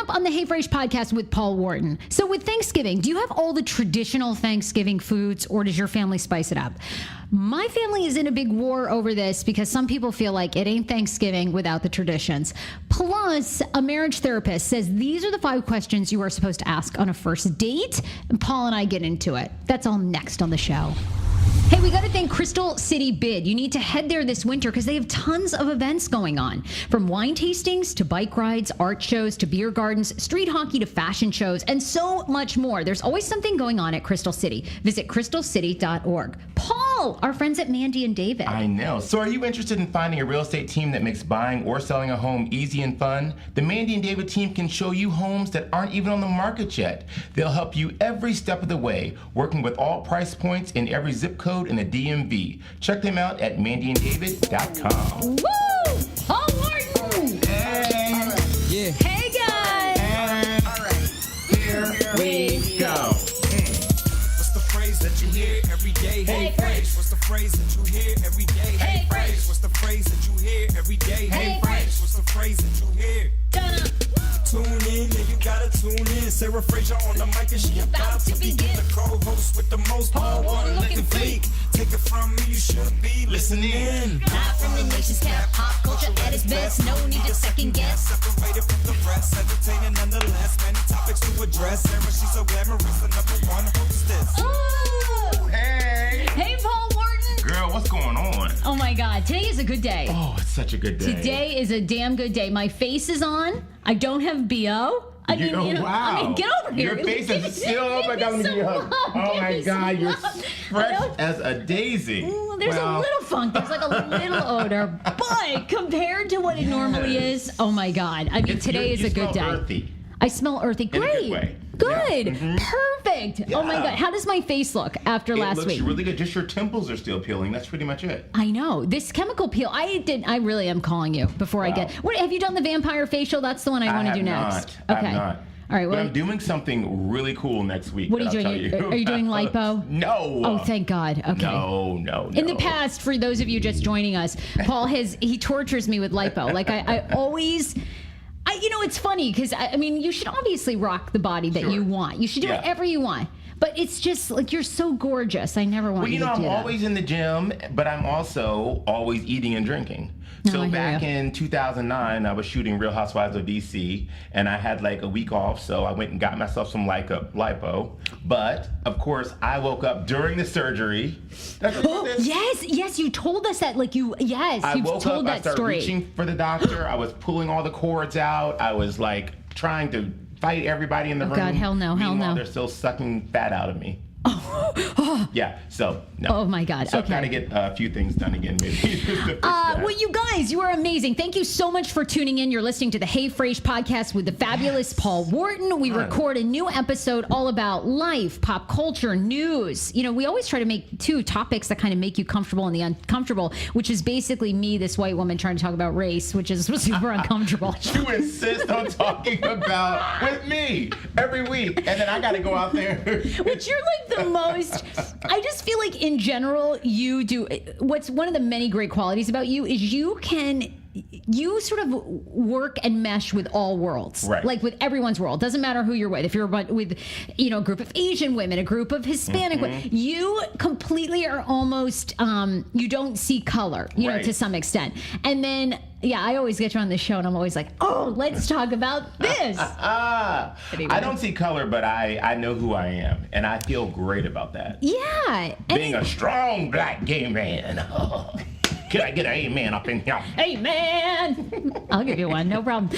up on the Hey Frase podcast with Paul Wharton. So with Thanksgiving, do you have all the traditional Thanksgiving foods, or does your family spice it up? My family is in a big war over this because some people feel like it ain't Thanksgiving without the traditions. Plus, a marriage therapist says these are the 5 questions you are supposed to ask on a first date. And Paul and I get into it. That's all next on the show. Hey, we got to thank Crystal City Bid. You need to head there this winter because they have tons of events going on. From wine tastings to bike rides, art shows to beer gardens, street hockey to fashion shows, and so much more. There's always something going on at Crystal City. Visit crystalcity.org. Paul, our friends at Mandy and David. I know. So are you interested in finding a real estate team that makes buying or selling a home easy and fun? The Mandy and David team can show you homes that aren't even on the market yet. They'll help you every step of the way, working with all price points in every zip code in the DMV. Check them out at mandyanddavid.com. Woo! Paul Wharton! Hey! Yeah. Hey, guys! And All right. here we go. What's the phrase that you hear every day? Hey, Phrase. What's the phrase that you hear every day? Hey, Phrase. What's the phrase that you hear every day? Hey, Phrase. What's the phrase that you hear? Donna. Tune in, yeah, you gotta tune in. Sarah Fraser on the mic and she about to begin. The co-host with the most Paul Wharton looking fleek. Take it from me, you should be listening. Live from the nation's cap, pop culture at its best. No need to second guess. Separated from the rest, entertaining nonetheless. Many topics to address. Sarah, she's so glamorous, the #1 hostess. Oh! Hey! Hey, Paul Wharton! Girl, what's going on? Oh my God, today is a good day. Oh, it's such a good day. Today is a damn good day. My face is on. I don't have BO. I mean, wow. get over here. Your face is still up. I got to give you a hug. Oh my God, you're fresh as a daisy. There's a little funk. There's like a little odor. But compared to what it normally is, oh my God. I mean, today is a good day. Earthy. I smell earthy. In a Great. good way. Good. Yeah. Mm-hmm. Perfect. Oh my Yeah. God. How does my face look after last It week? looks really good. Just your temples are still peeling. That's pretty much it. I know. This chemical peel, I really am calling you before I get. What, have you done the vampire facial? That's the one I want to do next. I Okay. have not. All right. But Well, I'm doing something really cool next week. what are you doing? Are you doing lipo? No. Oh, thank God. Okay. No. In the past, for those of you just joining us, Paul he tortures me with lipo. Like I always. It's funny because I mean, you should obviously rock the body that you want. You should do whatever you want. But it's just like you're so gorgeous. I never want you to do I'm that. always in the gym, but I'm also always eating and drinking. So back in 2009, I was shooting Real Housewives of DC, and I had like a week off, so I went and got myself some lipo. But of course, I woke up during the surgery. Yes, you told us that. Like you've told that I started story. reaching for the doctor. I was pulling all the cords out. I was like trying to fight everybody in the room. God, hell no. Meanwhile, they're still sucking fat out of me. Yeah, so no. Oh my God. So okay. I've got to get a few things done again, maybe. Well, you guys, you are amazing. Thank you so much for tuning in. You're listening to the Hey Frase podcast with the fabulous Paul Wharton. We record a new episode all about life, pop culture, news. We always try to make 2 topics that kind of make you comfortable and the uncomfortable, which is basically me, this white woman, trying to talk about race, which is super uncomfortable. You insist on talking about with me every week, and then I got to go out there. Which you're like the most. I just feel like in general, you do. What's one of the many great qualities about you is you sort of work and mesh with all worlds, right? Like with everyone's world. Doesn't matter who you're with. If you're with, a group of Asian women, a group of Hispanic women, you completely are almost. You don't see color, to some extent. And then, I always get you on this show, and I'm always like, oh, let's talk about this. Anyway. I don't see color, but I know who I am, and I feel great about that. Yeah, being a strong black gay man. Can I get an amen up in here? Amen. I'll give you one, no problem.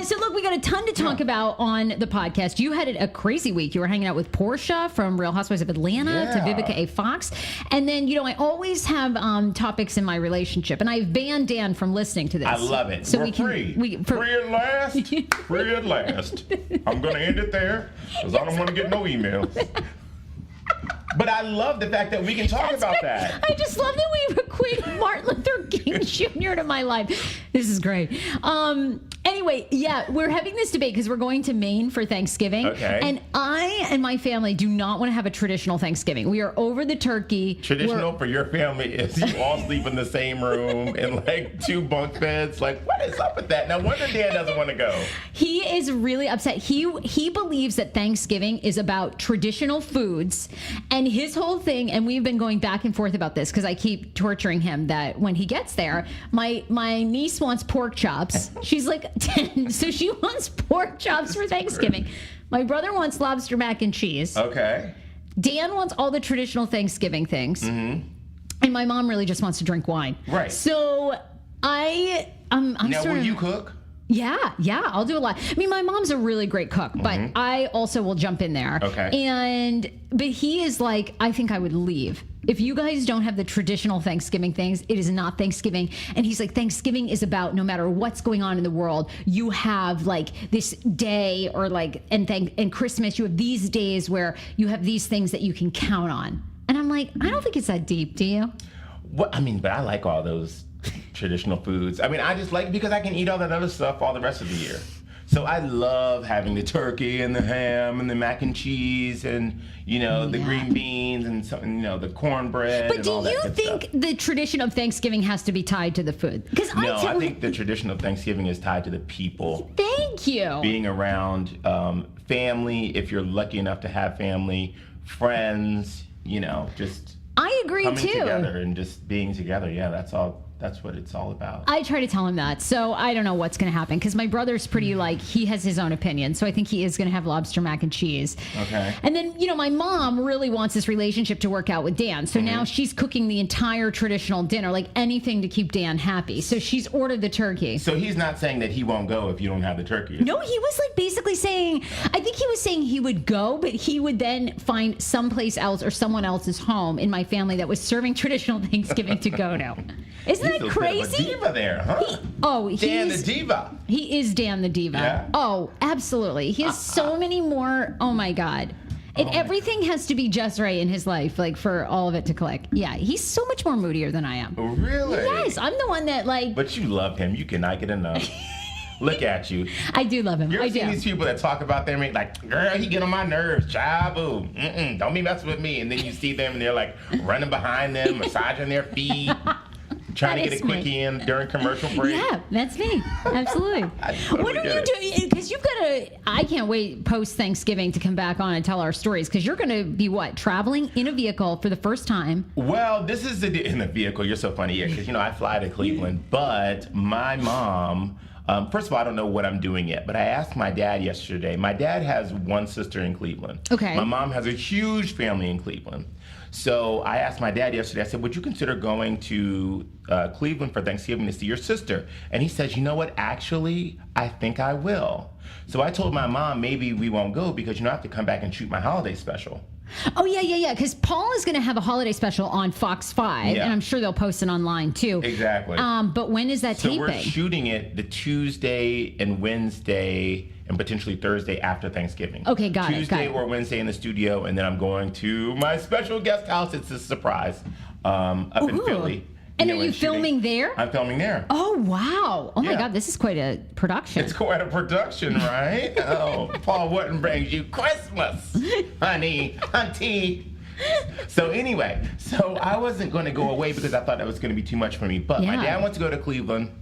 So look, we got a ton to talk about on the podcast. You had a crazy week. You were hanging out with Portia from Real Housewives of Atlanta to Vivica A. Fox. And then, I always have topics in my relationship, and I've banned Dan from listening to this. I love it. So We're free. Free at last. Free at last. I'm going to end it there because I don't want to get no emails. But I love the fact that we can talk about that. I just love that we equate Martin Luther King Jr. to my life. This is great. Anyway, yeah, we're having this debate because we're going to Maine for Thanksgiving. Okay. And I and my family do not want to have a traditional Thanksgiving. We are over the turkey. Traditional for your family is you all sleep in the same room in like 2 bunk beds. Like, what is up with that? No wonder Dan doesn't want to go. He is really upset. He believes that Thanksgiving is about traditional foods, and his whole thing, and we've been going back and forth about this because I keep torturing him that when he gets there, my niece wants pork chops. She's like 10, so she wants pork chops for Thanksgiving. My brother wants lobster mac and cheese. Okay. Dan wants all the traditional Thanksgiving things. Mm-hmm. And my mom really just wants to drink wine. Right. So I'm Now, sort will of, you cook? Yeah, I'll do a lot. I mean, my mom's a really great cook, but I also will jump in there. Okay. But he is like, I think I would leave. If you guys don't have the traditional Thanksgiving things, it is not Thanksgiving. And he's like, Thanksgiving is about no matter what's going on in the world, you have like this day or like, and Christmas, you have these days where you have these things that you can count on. And I'm like, I don't think it's that deep, do you? What I mean, but I like all those traditional foods. I mean, I just like because I can eat all that other stuff all the rest of the year. So I love having the turkey and the ham and the mac and cheese and, the green beans and something, the cornbread But and do all that you good think stuff. the tradition of Thanksgiving has to be tied to the food? Because I think the tradition of Thanksgiving is tied to the people. Thank you. Being around family, if you're lucky enough to have family, friends, just I agree coming too. together and just being together. Yeah, that's all. That's what it's all about. I try to tell him that, so I don't know what's going to happen because my brother's pretty he has his own opinion, so I think he is going to have lobster mac and cheese. Okay. And then my mom really wants this relationship to work out with Dan, so now she's cooking the entire traditional dinner, like anything to keep Dan happy. So she's ordered the turkey. So he's not saying that he won't go if you don't have the turkey. No, he was basically saying, I think he was saying he would go, but he would then find someplace else or someone else's home in my family that was serving traditional Thanksgiving to go to. Isn't that crazy? He's a bit of a diva there, huh? Dan the diva. He is Dan the diva. Yeah. Oh, absolutely. He has so many more. Oh my God. And everything has to be just right in his life, for all of it to click. Yeah, he's so much more moodier than I am. Really? Yes, I'm the one that But you love him. You cannot get enough. Look at you. I do love him. You ever I seen do. these people that talk about them like, girl, he get on my nerves, child, boo. Don't be messing with me. And then you see them and they're like running behind them, massaging their feet. Trying to get a quickie in during commercial break. Yeah, that's me. Absolutely. What are you doing? Because you've got I can't wait post Thanksgiving to come back on and tell our stories because you're going to be traveling in a vehicle for the first time. Well, this is in the vehicle. You're so funny. Yeah, because, I fly to Cleveland. But my mom, first of all, I don't know what I'm doing yet. But I asked my dad yesterday. My dad has one sister in Cleveland. Okay. My mom has a huge family in Cleveland. So I asked my dad yesterday, I said, would you consider going to Cleveland for Thanksgiving to see your sister? And he says, you know what, actually, I think I will. So I told my mom, maybe we won't go because I have to come back and shoot my holiday special. Oh, yeah. Because Paul is going to have a holiday special on Fox 5, and I'm sure they'll post it online, too. Exactly. But when is that taping? So we're shooting it the Tuesday and Wednesday and potentially Thursday after Thanksgiving. Okay, got it. Tuesday or Wednesday in the studio, and then I'm going to my special guest house. It's a surprise up in Philly. And are you filming there? I'm filming there. Oh, wow. Oh, my God. This is quite a production. It's quite a production, right? Oh, Paul Wharton brings you Christmas, honey, auntie. So anyway, I wasn't going to go away because I thought that was going to be too much for me. But my dad wants to go to Cleveland.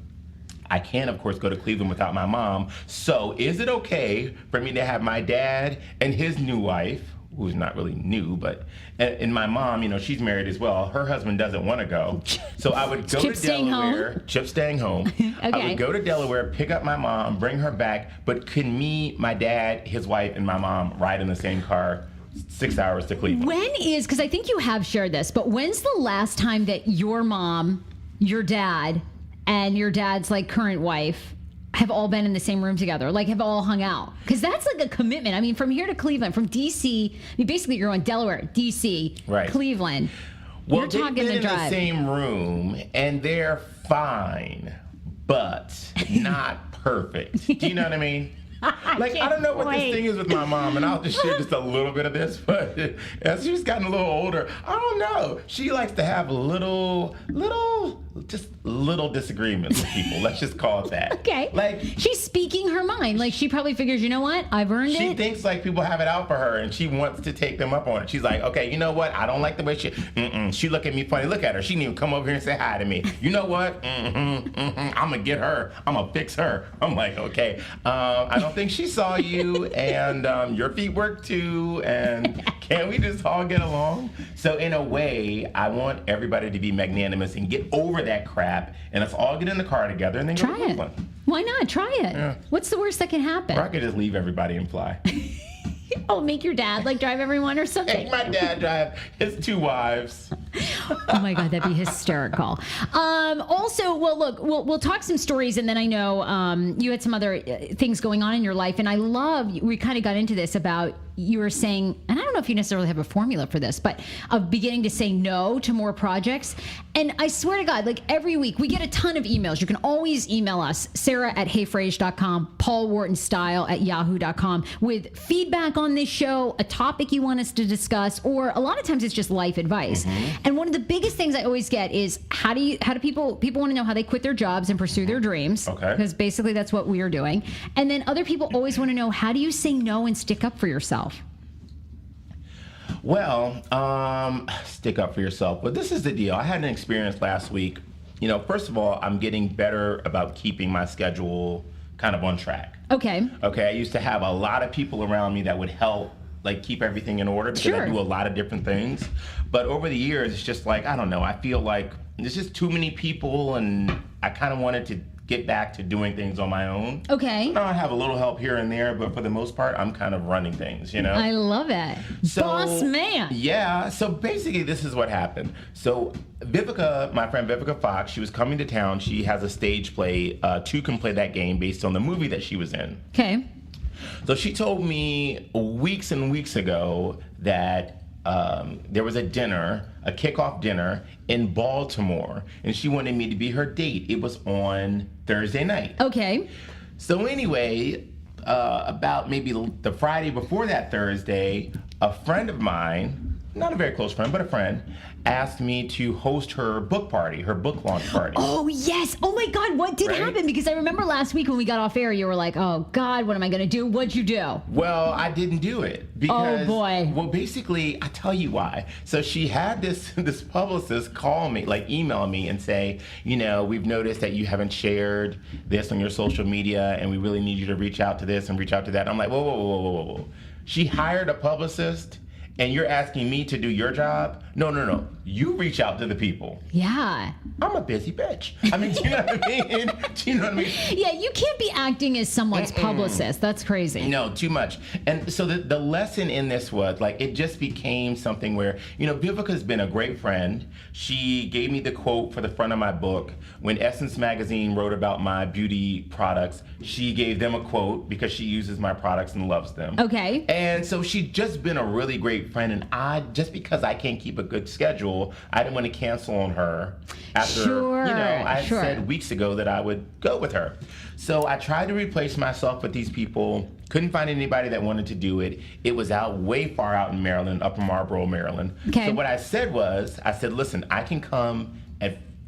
I can't, of course, go to Cleveland without my mom. So is it okay for me to have my dad and his new wife, who's not really new, but and my mom, she's married as well. Her husband doesn't want to go. So I would go to Delaware. Chip staying home. Okay. I would go to Delaware, pick up my mom, bring her back. But can me, my dad, his wife, and my mom ride in the same car 6 hours to Cleveland? Because I think you have shared this, but when's the last time that your mom, your dad, and your dad's current wife have all been in the same room together, have all hung out? Because that's a commitment. I mean, from here to Cleveland, from D.C., basically you're going Delaware, D.C., right. Cleveland. Well, you're talking they've been the in drive. the same room, and they're fine, but not perfect. Do you know what I mean? I don't know what this thing is with my mom, and I'll just share just a little bit of this, but as she's gotten a little older, I don't know. She likes to have little just little disagreements with people. Let's just call it that. Okay. Like, she's speaking her mind. Like, she probably figures, you know what? I've earned it. she thinks like people have it out for her, and she wants to take them up on it. She's like, okay, you know what? I don't like the way she look at me funny. Look at her. She didn't even come over here and say hi to me. You know what? I'm gonna get her. I'm gonna fix her. I'm like, okay. I don't think she saw you, and your feet work too. And can we just all get along? So in a way, I want everybody to be magnanimous and get over that crap, and let's all get in the car together and then go to Try it. Brooklyn. Why not? Try it. Yeah. What's the worst that can happen? Or I could just leave everybody and fly. Oh, make your dad like drive everyone or something. Make my dad drive his 2 wives. Oh my God, that'd be hysterical. Also, well, look, we'll talk some stories, and then I know you had some other things going on in your life, and I love, we kind of got into this about, you were saying, and I don't know if you necessarily have a formula for this, but of beginning to say no to more projects. And I swear to God, like every week we get a ton of emails. You can always email us, sarah@heyfrase.com, paulwhartonstyle@yahoo.com, with feedback on this show, a topic you want us to discuss, or a lot of times it's just life advice. And one of the biggest things I always get is how do people want to know how they quit their jobs and pursue their dreams. Okay. Because basically that's what we are doing. And then other people always want to know, how do you say no and stick up for yourself? Well, stick up for yourself. But this is the deal. I had an experience last week. You know, first of all, I'm getting better about keeping my schedule kind of on track. Okay. Okay, I used to have a lot of people around me that would help like keep everything in order because Sure. I do a lot of different things. But over the years, it's just like, I don't know, I feel like there's just too many people, and I kind of wanted to get back to doing things on my own. Okay. Now I have a little help here and there, but for the most part, I'm kind of running things, you know? I love it. So, Boss man. Yeah, so basically this is what happened. So Vivica, my friend Vivica Fox, she was coming to town. She has a stage play. Two can play that game based on the movie that she was in. Okay. So she told me weeks and weeks ago that there was a dinner, a kickoff dinner in Baltimore, and she wanted me to be her date. It was on Thursday night. Okay. So anyway, about maybe the Friday before that Thursday, a friend of mine, not a very close friend, but a friend, asked me to host her book party, her book launch party. Oh, yes. Oh, my God. What did Right? happen? Because I remember last week when we got off air, you were like, oh, God, what am I going to do? What'd you do? Well, I didn't do it because, Oh, boy. Well, basically, I tell you why. So she had this publicist call me, like email me and say, you know, we've noticed that you haven't shared this on your social media, and we really need you to reach out to this and reach out to that. I'm like, whoa, whoa, whoa, whoa, whoa, whoa. She hired a publicist, and you're asking me to do your job? No. You reach out to the people. Yeah. I'm a busy bitch. I mean, do you know what I mean? Do you know what I mean? Yeah, you can't be acting as someone's publicist. That's crazy. No, too much. And so the lesson in this was, like, it just became something where, you know, Vivica's been a great friend. She gave me the quote for the front of my book. When Essence Magazine wrote about my beauty products, she gave them a quote because she uses my products and loves them. Okay. And so she's just been a really great friend. And just because I can't keep a good schedule, I didn't want to cancel on her after, Sure, you know, I sure. said weeks ago that I would go with her. So I tried to replace myself with these people. Couldn't find anybody that wanted to do it. It was out way far out in Maryland, Upper Marlboro, Maryland. Okay. So what I said was, listen, I can come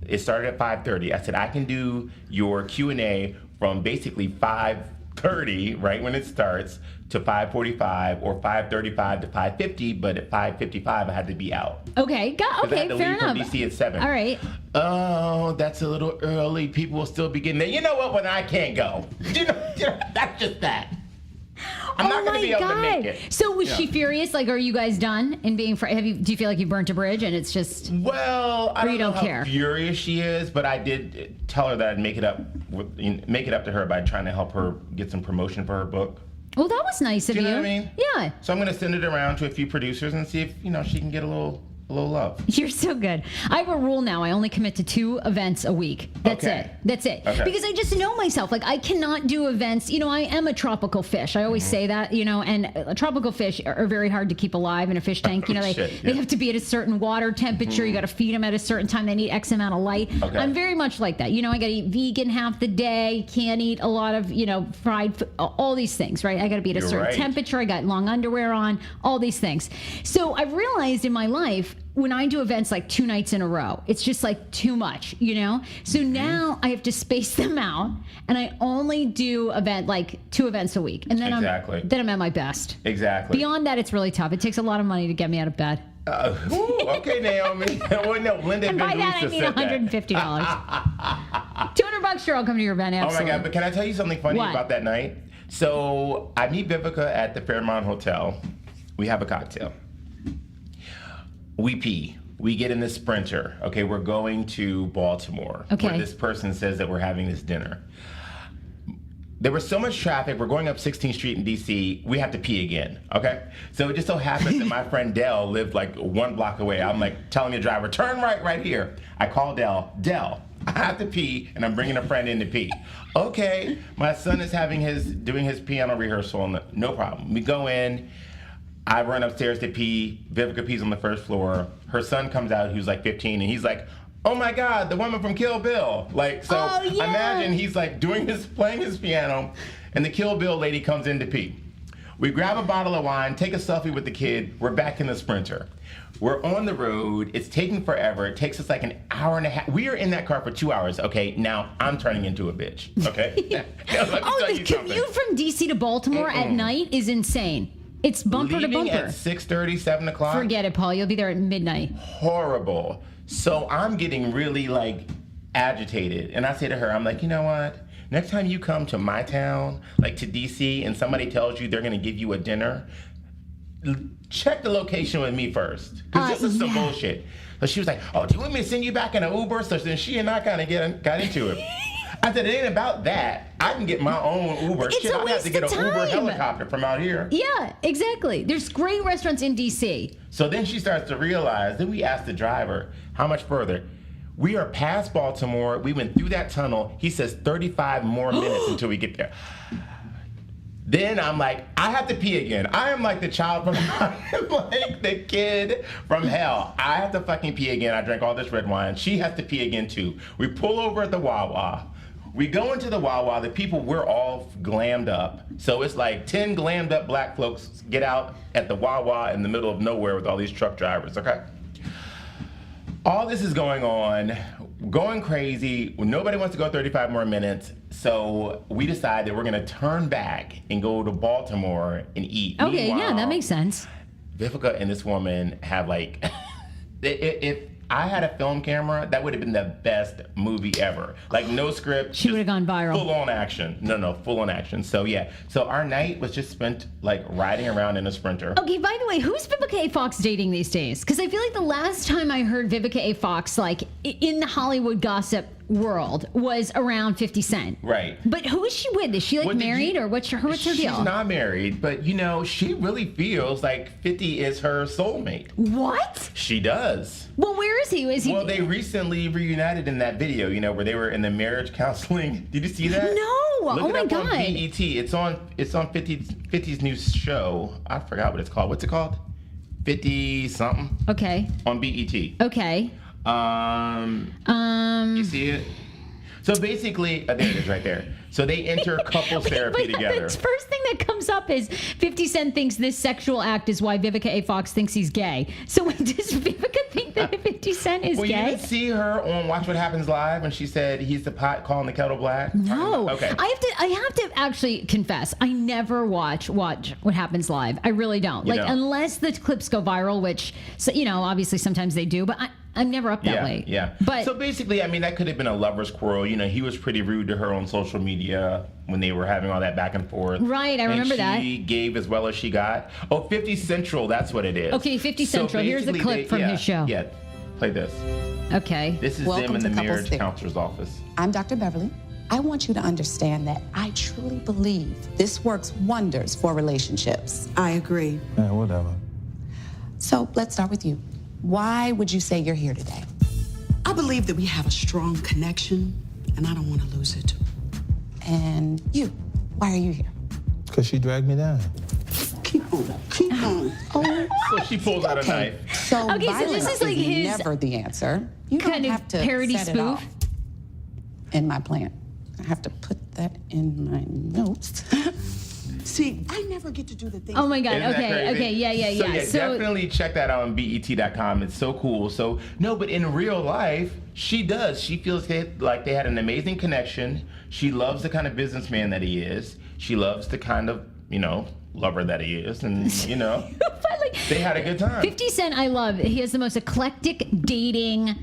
it started at 5:30. I said, I can do your Q&A from basically 5:30, right when it starts, to 5:45 or 5:35 to 5:50, but at 5:55 I had to be out. Okay. I Okay, had to fair leave enough. from DC at 7. All right. Oh, that's a little early. People will still be getting there. You know what? When I can't go, you know, that's just that. I'm not going to be able to make it. So was she furious? Like, are you guys done in being? Do you feel like you burnt a bridge and it's just? Well, I Or you don't know don't how care? furious she is, but I did tell her that I'd make it up to her by trying to help her get some promotion for her book. Well, that was nice of you. Do you know what I mean? Yeah. So I'm going to send it around to a few producers and see if, you know, she can get a little love. You're so good. I have a rule now. I only commit to 2 events a week. That's Okay. it. That's it. Okay. Because I just know myself. Like, I cannot do events. You know, I am a tropical fish. I always say that, you know, and tropical fish are very hard to keep alive in a fish tank. You know, they have to be at a certain water temperature. You got to feed them at a certain time. They need X amount of light. Okay. I'm very much like that. You know, I got to eat vegan half the day. Can't eat a lot of, you know, fried food, all these things, right? I got to be at a certain temperature. I got long underwear on, all these things. So I've realized in my life, when I do events like 2 nights in a row, it's just like too much, you know? So now I have to space them out, and I only do 2 events a week. And then I'm at my best. Exactly. Beyond that, it's really tough. It takes a lot of money to get me out of bed. Okay, Naomi. Well, no, Linda. And by that, I mean $150. $200, sure, I'll come to your event, absolutely. Oh my God, but can I tell you something funny about that night? So I meet Vivica at the Fairmont Hotel. We have a cocktail. We pee. We get in the Sprinter. Okay, we're going to Baltimore. Okay. Where this person says that we're having this dinner. There was so much traffic. We're going up 16th Street in D.C. We have to pee again, okay? So it just so happens that my friend Dell lived like 1 block away. I'm like telling the driver, turn right here. I call Dell. Dell, I have to pee, and I'm bringing a friend in to pee. Okay, my son is doing his piano rehearsal. No problem. We go in. I run upstairs to pee. Vivica pees on the first floor. Her son comes out, who's like 15, and he's like, oh my God, the woman from Kill Bill. Like, so imagine he's like playing his piano, and the Kill Bill lady comes in to pee. We grab a bottle of wine, take a selfie with the kid. We're back in the Sprinter. We're on the road. It's taking forever. It takes us like an hour and a half. We are in that car for 2 hours. Okay, now I'm turning into a bitch. Okay. The commute from DC to Baltimore at night is insane. It's bumper to bumper. At 6:30, 7 o'clock. Forget it, Paul. You'll be there at midnight. Horrible. So I'm getting really like agitated, and I say to her, I'm like, you know what? Next time you come to my town, like to DC, and somebody tells you they're going to give you a dinner, check the location with me first, because this is some bullshit. So she was like, oh, do you want me to send you back in an Uber? So then she and I kind of got into it. I said, it ain't about that. I can get my own Uber. It's a waste I have to get of an time. Uber helicopter from out here. Yeah, exactly. There's great restaurants in DC. So then she starts to realize, then we asked the driver, how much further? We are past Baltimore. We went through that tunnel. He says 35 more minutes until we get there. Then I'm like, I have to pee again. I am like the child from, I'm like the kid from hell. I have to fucking pee again. I drank all this red wine. She has to pee again too. We pull over at the Wawa. We go into the Wawa. The people, we're all glammed up. So it's like 10 glammed up black folks get out at the Wawa in the middle of nowhere with all these truck drivers, okay? All this is going on, going crazy. Nobody wants to go 35 more minutes. So we decide that we're going to turn back and go to Baltimore and eat. Okay, yeah, that makes sense. Vivica and this woman have like, if I had a film camera, that would have been the best movie ever. Like no script. She would have gone viral. Full on action. No, full on action. So yeah. So our night was just spent like riding around in a Sprinter. Okay, by the way, who's Vivica A. Fox dating these days? Because I feel like the last time I heard Vivica A. Fox like in the Hollywood gossip world was around 50 Cent. Right. But who is she with? Is she like married or what's her deal? She's not married, but you know, she really feels like 50 is her soulmate. What? She does. Well, where is he? Well, they recently reunited in that video, you know, where they were in the marriage counseling. Did you see that? No. Look oh it my up God. on BET. It's on 50's new show. I forgot what it's called. What's it called? 50 something. Okay. On BET. Okay. You see it? So basically, there it is right there. So they enter couples therapy together. The first thing that comes up is 50 Cent thinks this sexual act is why Vivica A. Fox thinks he's gay. So does Vivica think that 50 Cent is gay? You didn't see her on Watch What Happens Live when she said he's the pot calling the kettle black? No. Okay. I have to actually confess, I never watch What Happens Live. I really don't. Unless the clips go viral, which, you know, obviously sometimes they do, but I'm never up that late. Yeah. But so basically, I mean, that could have been a lover's quarrel. You know, he was pretty rude to her on social media when they were having all that back and forth. Right, I remember that. She gave as well as she got. Oh, 50 Central, that's what it is. Okay, 50 Central. Here's a clip from his show. Yeah, play this. Okay. This is them in the marriage counselor's office. I'm Dr. Beverly. I want you to understand that I truly believe this works wonders for relationships. I agree. Yeah, whatever. So let's start with you. Why would you say you're here today? I believe that we have a strong connection, and I don't want to lose it. And you, why are you here? Because she dragged me down. Keep on. Oh, So she pulls out a knife. So Okay, so violence this is like his never the answer. You kind don't of have to parody set it spoof. off in my plan. I have to put that in my notes. See, I never get to do the things. Oh my God. Isn't that Okay. crazy? Okay. Yeah. So definitely check that out on BET.com. It's so cool. So no, but in real life, she does. She feels like they had an amazing connection. She loves the kind of businessman that he is. She loves the kind of, lover that he is, and they had a good time. 50 Cent, I love. He has the most eclectic dating,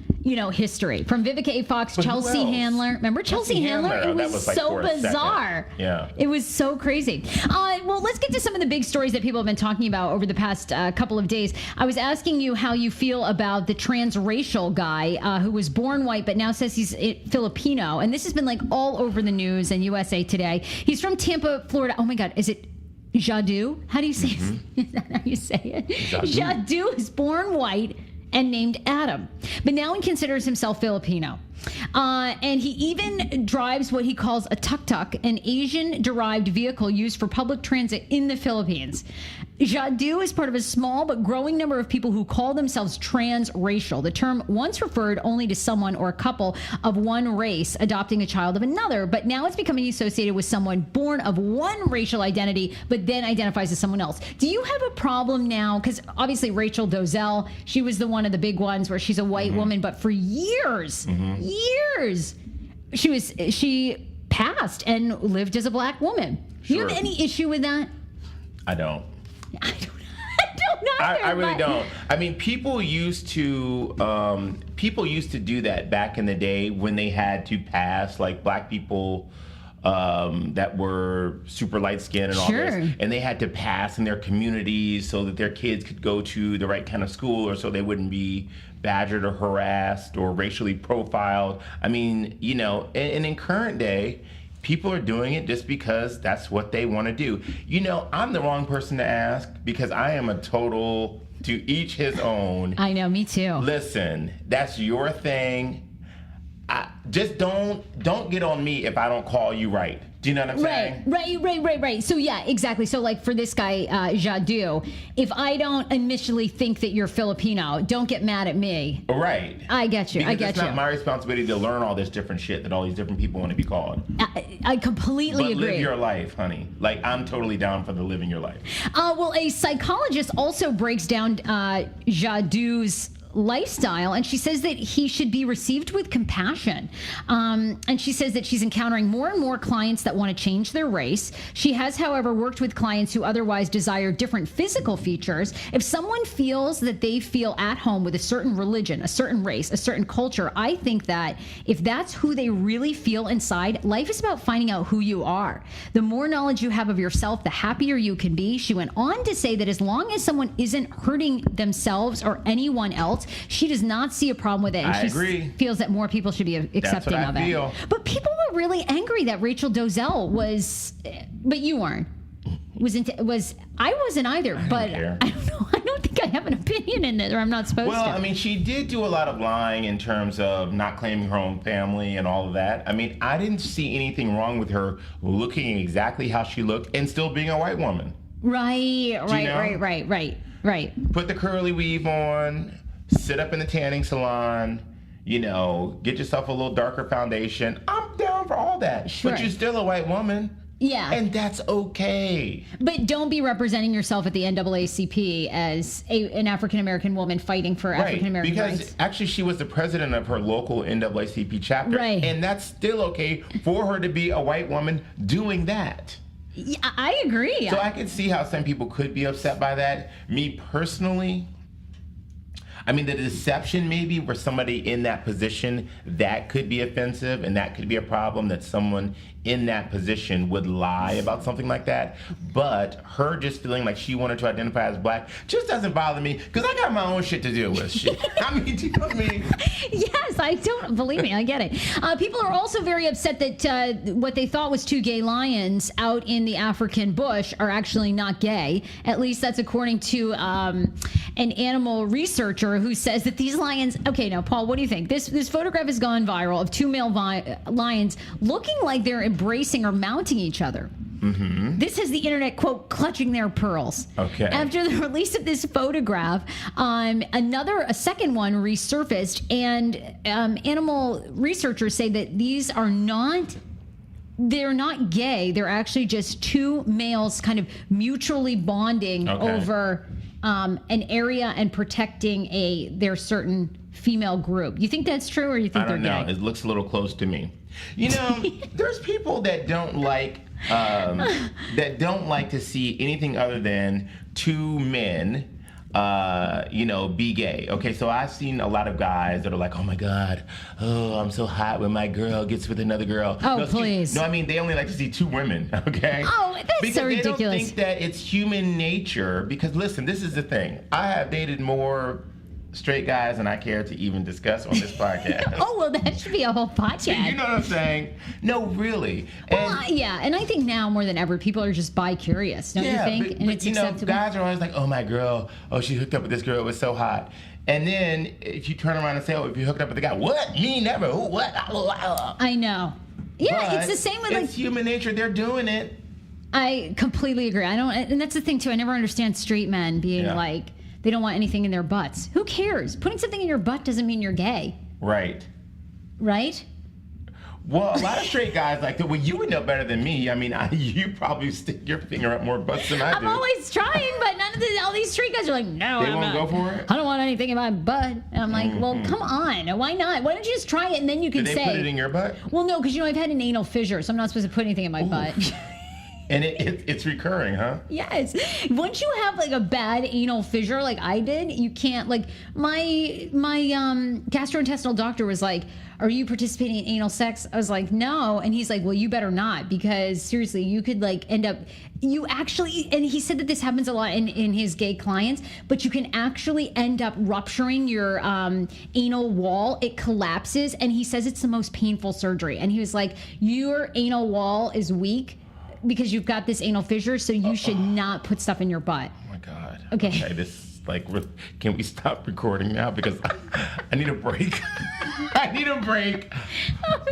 history. From Vivica A. Fox, But who Chelsea else? Handler. Remember Chelsea Handler? Oh, It that was was like so for a second. bizarre. Yeah. It was so crazy. Well, let's get to some of the big stories that people have been talking about over the past couple of days. I was asking you how you feel about the transracial guy who was born white but now says he's Filipino. And this has been like all over the news and USA Today. He's from Tampa, Florida. Oh my God, is it Jadu? How do you say it? Is that how you say it? Jadu is born white and named Adam, but now he considers himself Filipino. And he even drives what he calls a tuk-tuk, an Asian-derived vehicle used for public transit in the Philippines. Jadu is part of a small but growing number of people who call themselves transracial. The term once referred only to someone or a couple of one race adopting a child of another, but now it's becoming associated with someone born of one racial identity but then identifies as someone else. Do you have a problem now? Because obviously Rachel Dolezal, she was the one of the big ones where she's a white woman, but for years, she passed and lived as a black woman. Do you have any issue with that? I don't. I don't either. I really don't. I mean, people used to do that back in the day when they had to pass, like black people that were super light skinned and all this, and they had to pass in their communities so that their kids could go to the right kind of school, or so they wouldn't be badgered or harassed or racially profiled. I mean, and in current day, people are doing it just because that's what they want to do. I'm the wrong person to ask because I am a total to each his own. I know, me too. Listen, that's your thing. Just don't get on me if I don't call you right. Do you know what I'm saying? Right. So yeah, exactly. So like for this guy, Jadu, if I don't initially think that you're Filipino, don't get mad at me. Right. I get you. Because it's not my responsibility to learn all this different shit that all these different people want to be called. I completely agree. Live your life, honey. Like, I'm totally down for the living your life. Well, a psychologist also breaks down Jadu's lifestyle, and she says that he should be received with compassion. And she says that she's encountering more and more clients that want to change their race. She has, however, worked with clients who otherwise desire different physical features. If someone feels that they feel at home with a certain religion, a certain race, a certain culture, I think that if that's who they really feel inside, life is about finding out who you are. The more knowledge you have of yourself, the happier you can be. She went on to say that as long as someone isn't hurting themselves or anyone else, she does not see a problem with it. And I she agray. Feels that more people should be accepting That's what I of feel. it. But people were really angry that Rachel Dolezal was, but you weren't. I wasn't either, but care. I don't know. I don't think I have an opinion in it, or I'm not supposed to. Well, I mean, she did do a lot of lying in terms of not claiming her own family and all of that. I mean, I didn't see anything wrong with her looking exactly how she looked and still being a white woman. Right. Put the curly weave on, sit up in the tanning salon, get yourself a little darker foundation. I'm down for all that. Sure. But you're still a white woman. Yeah. And that's okay. But don't be representing yourself at the NAACP as an African-American woman fighting for African-American rights. Because actually she was the president of her local NAACP chapter. Right. And that's still okay for her to be a white woman doing that. Yeah, I agree. So I can see how some people could be upset by that. Me personally, I mean, the deception maybe where somebody in that position, that could be offensive and that could be a problem, that someone in that position would lie about something like that. But her just feeling like she wanted to identify as black just doesn't bother me because I got my own shit to deal with. Shit. I mean, do you know what I mean? Yes, I don't believe me. I get it. People are also very upset that what they thought was two gay lions out in the African bush are actually not gay. At least that's according to an animal researcher who says that these lions. Okay, now Paul, what do you think? This photograph has gone viral of two male lions looking like they're embracing or mounting each other. Mm-hmm. This has the internet, quote, clutching their pearls. Okay. After the release of this photograph, a second one resurfaced, and animal researchers say that these are not they're not gay. They're actually just two males kind of mutually bonding over an area and protecting their certain female group. You think that's true, or you think they're gay? I don't know. It looks a little close to me. You know, there's people that don't like to see anything other than two men be gay. Okay, so I've seen a lot of guys that are like, oh my God, I'm so hot when my girl gets with another girl. Oh, please. No, I mean, they only like to see two women, okay? Oh, that's because so ridiculous. They don't think that it's human nature. Because listen, this is the thing. I have dated more straight guys than I care to even discuss on this podcast. Oh, well, that should be a whole podcast. You know what I'm saying? No, really. Well, yeah, and I think now more than ever, people are just bi-curious, don't you think? But, and it's acceptable. Guys are always like, oh, my girl, she hooked up with this girl, it was so hot. And then if you turn around and say, if you hooked up with the guy, what? Me never. Who? What? I know. Yeah, but it's the same with it's human nature. They're doing it. I completely agree. And that's the thing too. I never understand straight men being like, they don't want anything in their butts. Who cares? Putting something in your butt doesn't mean you're gay. Right. Right? Well, a lot of straight guys like that. Well, you would know better than me. I mean, you probably stick your finger up more butts than I do. I'm always trying, but all these straight guys are like, no, they won't go for it? I don't want anything in my butt. And I'm like, well, come on. Why not? Why don't you just try it and then you can say. Did they put it in your butt? Well, no, because, I've had an anal fissure, so I'm not supposed to put anything in my butt. And it's recurring, huh? Yes. Once you have like a bad anal fissure like I did, you can't, like, my gastrointestinal doctor was like, are you participating in anal sex? I was like, no. And he's like, well, you better not, because seriously, you could like end up, and he said that this happens a lot in his gay clients, but you can actually end up rupturing your anal wall. It collapses. And he says it's the most painful surgery. And he was like, your anal wall is weak because you've got this anal fissure, so you should not put stuff in your butt. Oh my God. Okay. Can we stop recording now? Because I need a break. I need a break.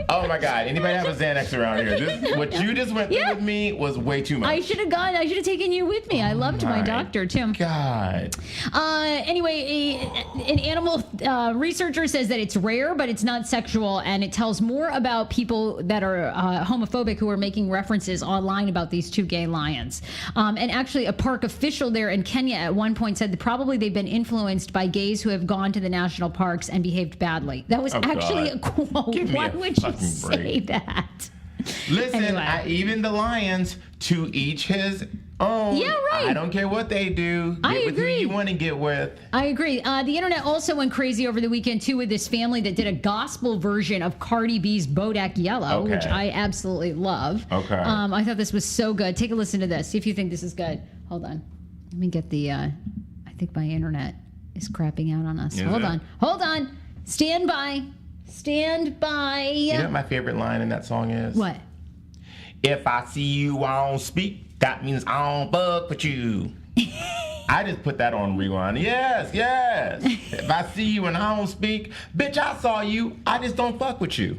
Oh my God. Anybody have a Xanax around here? What you just went through with me was way too much. I should have gone. I should have taken you with me. I loved my doctor, too. God. Anyway, an animal researcher says that it's rare, but it's not sexual, and it tells more about people that are homophobic who are making references online about these two gay lions. And actually, a park official there in Kenya at one point said that probably they've been influenced by gays who have gone to the national parks and behaved badly. That was actually a quote. Why would you say that? Listen, Anyway. even the lions, to each his own. Yeah, right. I don't care what they do. Get with who you want to get with. I agree. The internet also went crazy over the weekend, too, with this family that did a gospel version of Cardi B's Bodak Yellow, which I absolutely love. Okay. I thought this was so good. Take a listen to this. See if you think this is good. Hold on. Let me get the... I think my internet is crapping out on us. Hold on. Stand by. You know what my favorite line in that song is? What? If I see you, I don't speak. That means I don't fuck with you. I just put that on rewind. Yes. If I see you and I don't speak, bitch, I saw you. I just don't fuck with you.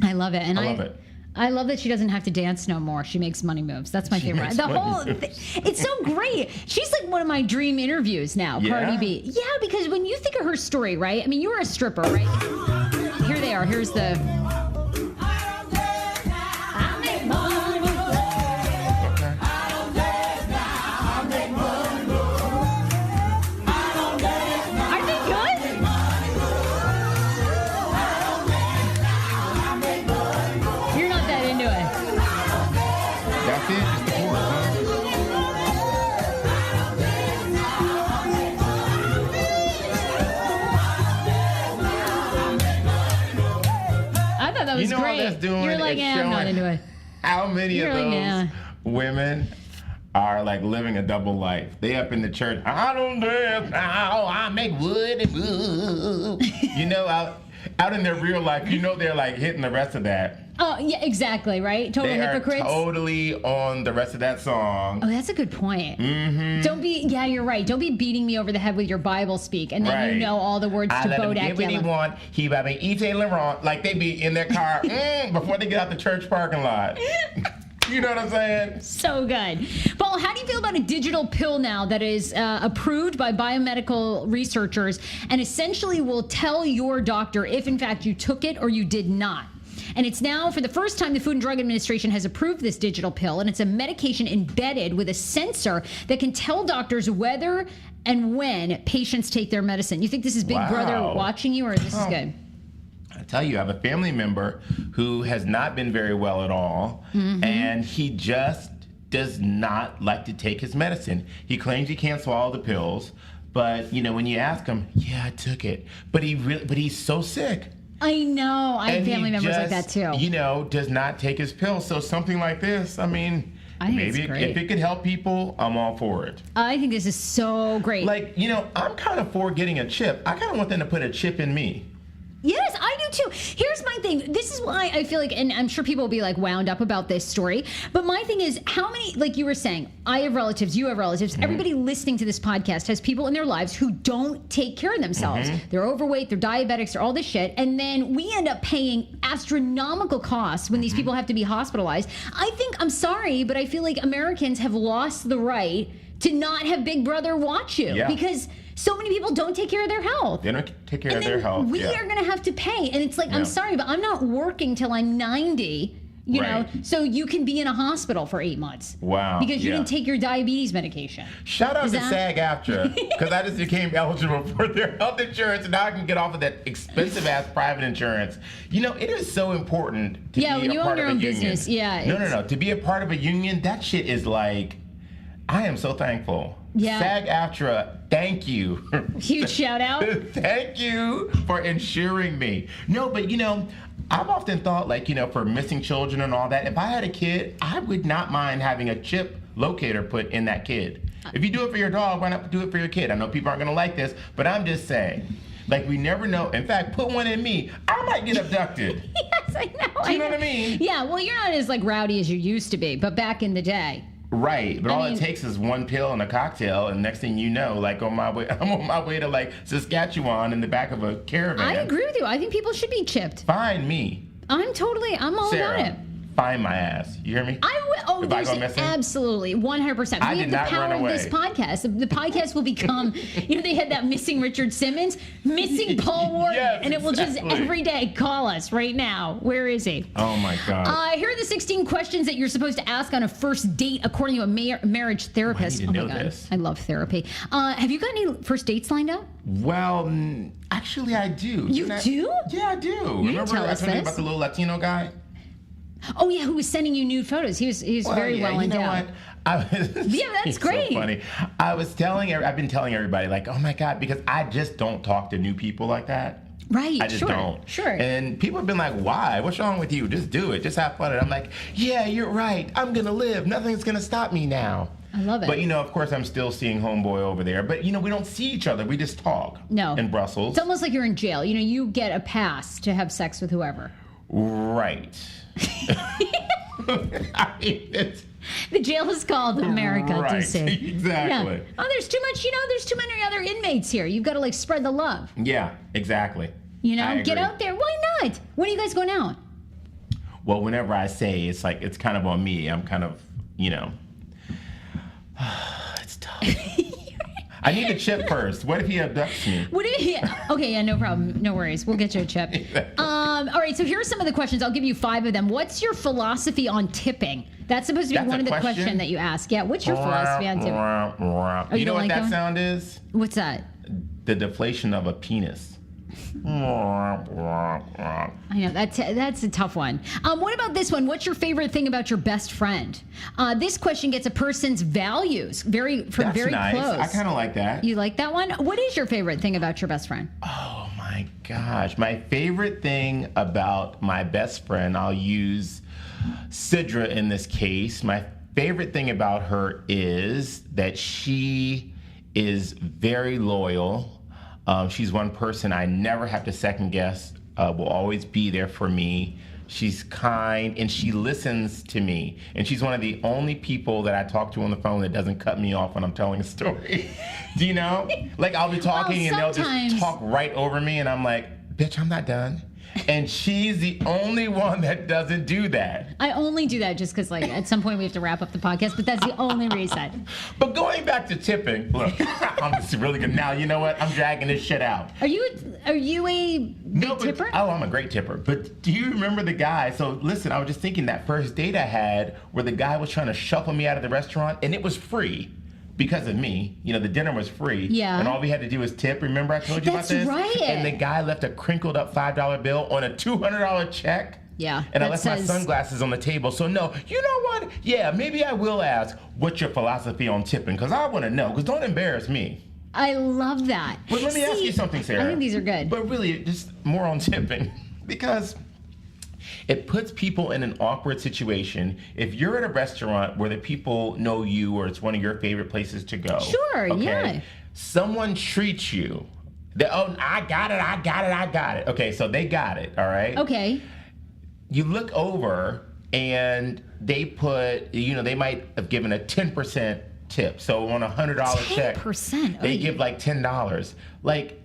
I love it. And I love it. I love that she doesn't have to dance no more. She makes money moves. That's my favorite. It's so great. She's like one of my dream interviews now, Cardi B. Yeah, because when you think of her story, right? I mean, you were a stripper, right? Here they are. Here's the... That was great. What that's doing? You're like, yeah, I'm not into it. How many of those women are like living a double life? They up in the church. I don't dance now. I make wood and wood. Out in their real life, they're like hitting the rest of that. Oh, yeah, exactly, right? Total hypocrites. They are totally on the rest of that song. Oh, that's a good point. Mm-hmm. You're right. Don't be beating me over the head with your Bible speak, and then you know all the words to Bodak Yellow. I let him get what he want. He by me eat a Laurent, like they be in their car before they get out the church parking lot. You know what I'm saying? So good. Paul, how do you feel about a digital pill now that is approved by biomedical researchers and essentially will tell your doctor if, in fact, you took it or you did not? And it's now, for the first time, the Food and Drug Administration has approved this digital pill, and it's a medication embedded with a sensor that can tell doctors whether and when patients take their medicine. You think this is Big Brother watching you, or this is good? I tell you, I have a family member who has not been very well at all, and he just does not like to take his medicine. He claims he can't swallow the pills, but when you ask him, yeah, I took it, but he's so sick. I know. I have family members like that too. Does not take his pills. So something like this, I think maybe if it could help people, I'm all for it. I think this is so great. I'm kind of for getting a chip. I kind of want them to put a chip in me. Yes, I do too. Here's my thing. This is why I feel like, and I'm sure people will be wound up about this story, but my thing is, how many, like you were saying, I have relatives, you have relatives, everybody listening to this podcast has people in their lives who don't take care of themselves. They're overweight, they're diabetics, they're all this shit, and then we end up paying astronomical costs when these people have to be hospitalized. I'm sorry, but I feel like Americans have lost the right to not have Big Brother watch you because so many people don't take care of their health. They don't take care of their health. We are going to have to pay. And it's I'm sorry, but I'm not working till I'm 90, you know, so you can be in a hospital for 8 months. Wow. Because you didn't take your diabetes medication. Shout out to SAG-AFTRA, because I just became eligible for their health insurance, and now I can get off of that expensive-ass private insurance. It is so important to be a part of a union. Yeah, when you own your own business, No. To be a part of a union, that shit is I am so thankful. Yeah. SAG-AFTRA, thank you. Huge shout out. Thank you for insuring me. No, but I've often thought for missing children and all that, if I had a kid, I would not mind having a chip locator put in that kid. If you do it for your dog, why not do it for your kid? I know people aren't going to like this, but I'm just saying. We never know. In fact, put one in me. I might get abducted. Yes, I know. Do you know what I mean? Yeah, well, you're not as rowdy as you used to be, but back in the day. Right, but all it takes is one pill and a cocktail, and next thing you know, I'm on my way to Saskatchewan in the back of a caravan. I agree with you. I think people should be chipped. Find me. I'm all Sarah, about it. Find my ass. You hear me? I will. Oh, if I go missing? Absolutely, 100%. I we did have the not power run away. of this podcast. The podcast will become, they had that missing Richard Simmons, missing Paul Ward, and it will just every day call us right now. Where is he? Oh my God. Here are the 16 questions that you're supposed to ask on a first date, according to a marriage therapist. I need to know this. I love therapy. Have you got any first dates lined up? Well, actually, I do. You do? Yeah, I do. Remember I told you about the little Latino guy? Oh yeah, who was sending you nude photos? He was very well endowed. Yeah, that's great. So funny. I've been telling everybody oh my God, because I just don't talk to new people like that. Right. I just don't. Sure. And people have been like, why? What's wrong with you? Just do it. Just have fun. And I'm like, yeah, you're right. I'm gonna live. Nothing's gonna stop me now. I love it. But of course, I'm still seeing homeboy over there. But we don't see each other. We just talk. No. In Brussels. It's almost like you're in jail. You get a pass to have sex with whoever. Right. The jail is called America, right, DC. Exactly. Yeah. Oh, there's too much, there's too many other inmates here. You've got to spread the love. Yeah, exactly. Get out there. Why not? When are you guys going out? Well, whenever I say it's kind of on me. I'm kind of, it's tough. I need a chip first. What if he abducts me? Okay, yeah, no problem. No worries. We'll get you a chip. All right, so here are some of the questions. I'll give you 5 of them. What's your philosophy on tipping? That's supposed to be one of the questions that you ask. Yeah, what's your philosophy on tipping? You know what that sound is? What's that? The deflation of a penis. I know, that's a tough one. What about this one? What's your favorite thing about your best friend? This question gets a person's values very nice. Close. I kind of like that. You like that one? What is your favorite thing about your best friend? Oh my gosh. My favorite thing about my best friend, I'll use Sidra in this case. My favorite thing about her is that she is very loyal. She's one person I never have to second guess, will always be there for me. She's kind and she listens to me. And she's one of the only people that I talk to on the phone that doesn't cut me off when I'm telling a story. Do you know? I'll be talking and they'll just talk right over me and I'm like, bitch, I'm not done. And she's the only one that doesn't do that. I only do that just because, like, at some point we have to wrap up the podcast, but that's the only reason. But going back to tipping, look, I'm just really good. Now, you know what? I'm dragging this shit out. Are you a big tipper? Oh, I'm a great tipper. But do you remember the guy? So listen, I was just thinking that first date I had where the guy was trying to shuffle me out of the restaurant, and it was free. Because of me, you know, the dinner was free. Yeah. And all we had to do was tip. Remember I told you about this? That's right. And the guy left a crinkled up $5 bill on a $200 check. Yeah. And I left my sunglasses on the table. So no, you know what? Yeah, maybe I will ask, what's your philosophy on tipping? Because I want to know. Because don't embarrass me. I love that. But let me ask you something, Sarah. I think these are good. But really, just more on tipping. Because it puts people in an awkward situation. If you're at a restaurant where the people know you or it's one of your favorite places to go. Sure, yeah. Someone treats you. I got it. Okay, so they got it, all right? Okay. You look over and they put, they might have given a 10% tip. So on a $100 check, 10%? they give like $10. Like,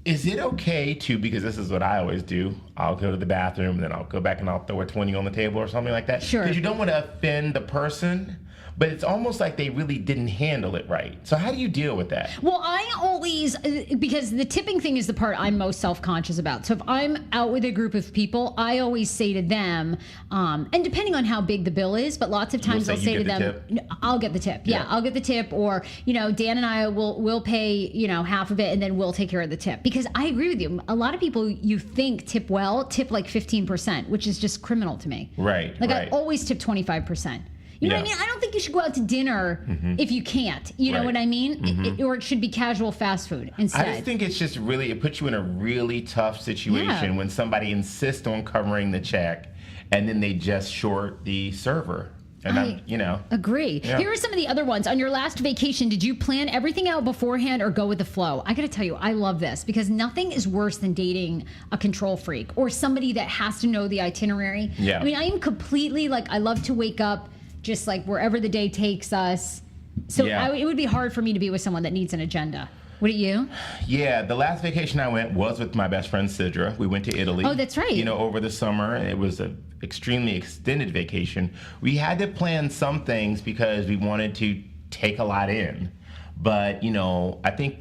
is it okay to, because this is what I always do, I'll go to the bathroom and then I'll go back and I'll throw a 20 on the table or something like that? Sure. Because you don't want to offend the person, but it's almost like they really didn't handle it right. So how do you deal with that? Well, I always, because the tipping thing is the part I'm most self-conscious about. So if I'm out with a group of people, I always say to them, and depending on how big the bill is, but lots of times I'll say to them, I'll get the tip. Yeah, I'll get the tip. Or, Dan and I will pay, half of it and then we'll take care of the tip. Because I agree with you. A lot of people you think tip well, tip like 15%, which is just criminal to me. Right. I always tip 25%. You know what I mean? I don't think you should go out to dinner if you can't. You know what I mean? Or it should be casual fast food instead. I just think it's just really, it puts you in a really tough situation when somebody insists on covering the check and then they just short the server. And I agree. Yeah. Here are some of the other ones. On your last vacation, did you plan everything out beforehand or go with the flow? I got to tell you, I love this because nothing is worse than dating a control freak or somebody that has to know the itinerary. Yeah. I mean, I am completely I love to wake up just wherever the day takes us. So it would be hard for me to be with someone that needs an agenda. Would it you? Yeah, the last vacation I went was with my best friend Sidra. We went to Italy. Oh, that's right. Over the summer. It was an extremely extended vacation. We had to plan some things because we wanted to take a lot in. But, I think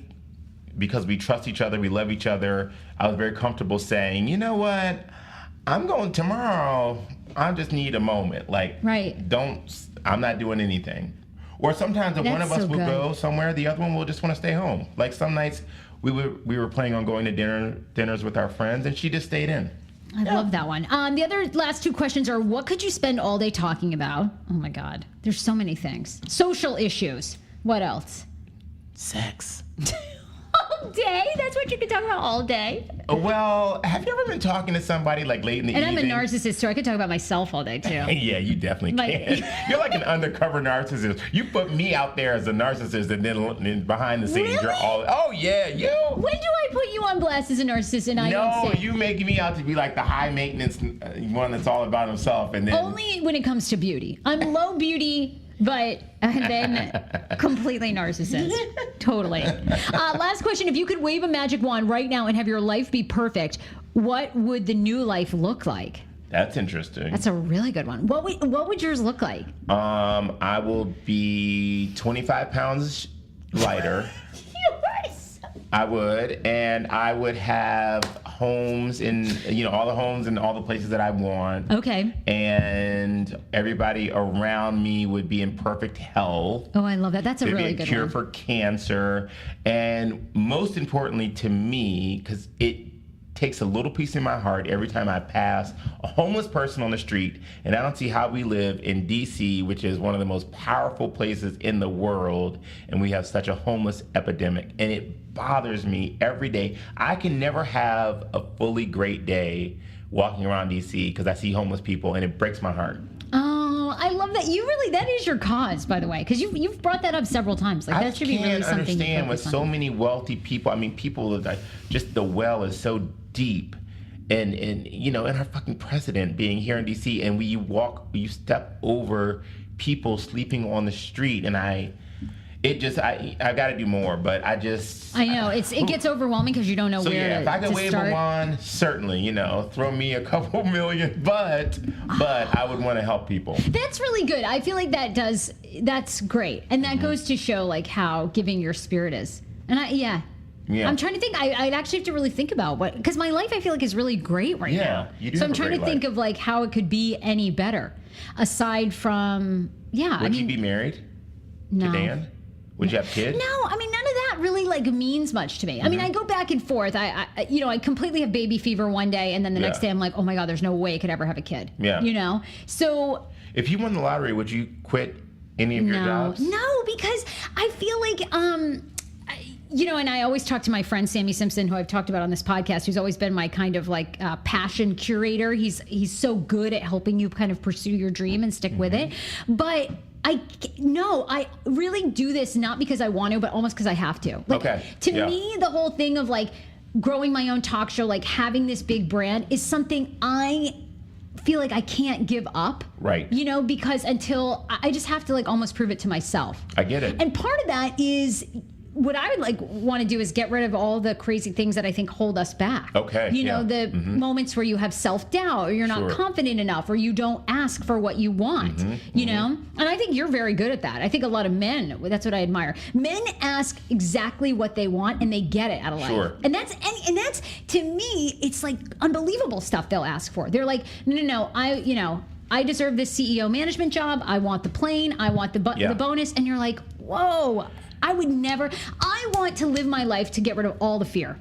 because we trust each other, we love each other, I was very comfortable saying, you know what? I'm going tomorrow. I just need a moment. I'm not doing anything. Or sometimes if one of us will go somewhere, the other one will just want to stay home. Like some nights we were planning on going to dinners with our friends and she just stayed in. I love that one. The other last two questions are, what could you spend all day talking about? Oh my God. There's so many things. Social issues. What else? Sex. All day? That's what you could talk about all day? Well, have you ever been talking to somebody late in the evening? And I'm a narcissist, so I could talk about myself all day, too. Yeah, you definitely can. You're like an undercover narcissist. You put me out there as a narcissist, and then behind the scenes, you're all, oh, yeah, you. When do I put you on blast as a narcissist and I don't say? You making me out to be like the high maintenance one that's all about himself. And then only when it comes to beauty. I'm low beauty, but then completely narcissist. Totally. Last question. If you could wave a magic wand right now and have your life be perfect, what would the new life look like? That's interesting. That's a really good one. What would yours look like? I will be 25 pounds lighter. I would, and I would have homes in, all the homes and all the places that I want. Okay. And everybody around me would be in perfect health. Oh, I love that. That's a really good one. Cure for cancer. And most importantly to me, because it takes a little piece in my heart every time I pass a homeless person on the street, and I don't see how we live in D.C., which is one of the most powerful places in the world, and we have such a homeless epidemic, and it bothers me every day. I can never have a fully great day walking around D.C. because I see homeless people, and it breaks my heart. Oh, I love that. That is your cause, by the way, because you've brought that up several times. That should be really something. I can't understand with so many wealthy people. I mean, people that just the well is so deep, and our fucking president being here in D.C. and you step over people sleeping on the street, and it just, I got to do more, but I know it gets overwhelming because you don't know so where yeah, to if I could wave start. a wand, certainly, throw me a couple million, but I would want to help people. That's really good. I feel like that's great. And that goes to show like how giving your spirit is. And Yeah. I'm trying to think. I'd actually have to really think about because my life I feel like is really great right now. You do so have I'm a trying to great think life. of like how it could be any better, aside from Would you be married no. to Dan? Would you have kids? No, I mean none of that really like means much to me. I mean I go back and forth. I completely have baby fever one day, and then the next day I'm like, oh my god, there's no way I could ever have a kid. Yeah. So if you won the lottery, would you quit any of your jobs? No, because I feel like and I always talk to my friend Sammy Simpson, who I've talked about on this podcast, who's always been my kind of like passion curator. He's so good at helping you kind of pursue your dream and stick with it. But I really do this not because I want to, but almost because I have to. Like, to me, the whole thing of like growing my own talk show, like having this big brand is something I feel like I can't give up. Right. Because until I just have to like almost prove it to myself. I get it. And part of that is what I would want to do is get rid of all the crazy things that I think hold us back. Okay. The moments where you have self-doubt or you're not confident enough or you don't ask for what you want, And I think you're very good at that. I think a lot of men, that's what I admire. Men ask exactly what they want and they get it out of life. Sure. And that's to me, it's like unbelievable stuff they'll ask for. They're like, no, I deserve this CEO management job. I want the plane. I want the bonus. And you're like, whoa. I would never. I want to live my life to get rid of all the fear.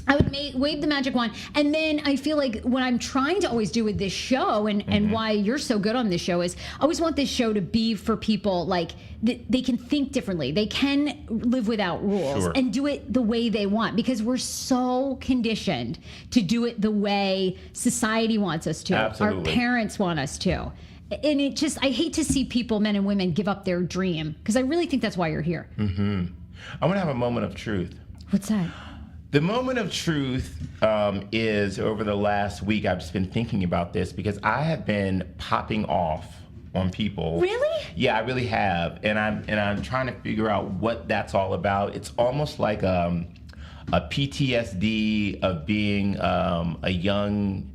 I would wave the magic wand. And then I feel like what I'm trying to always do with this show and why you're so good on this show is I always want this show to be for people like they can think differently. They can live without rules and do it the way they want because we're so conditioned to do it the way society wants us to. Absolutely. Our parents want us to. And I hate to see people, men and women, give up their dream because I really think that's why you're here. I want to have a moment of truth. What's that? The moment of truth is over the last week, I've just been thinking about this because I have been popping off on people. Really? Yeah, I really have. And I'm trying to figure out what that's all about. It's almost like a PTSD of being a young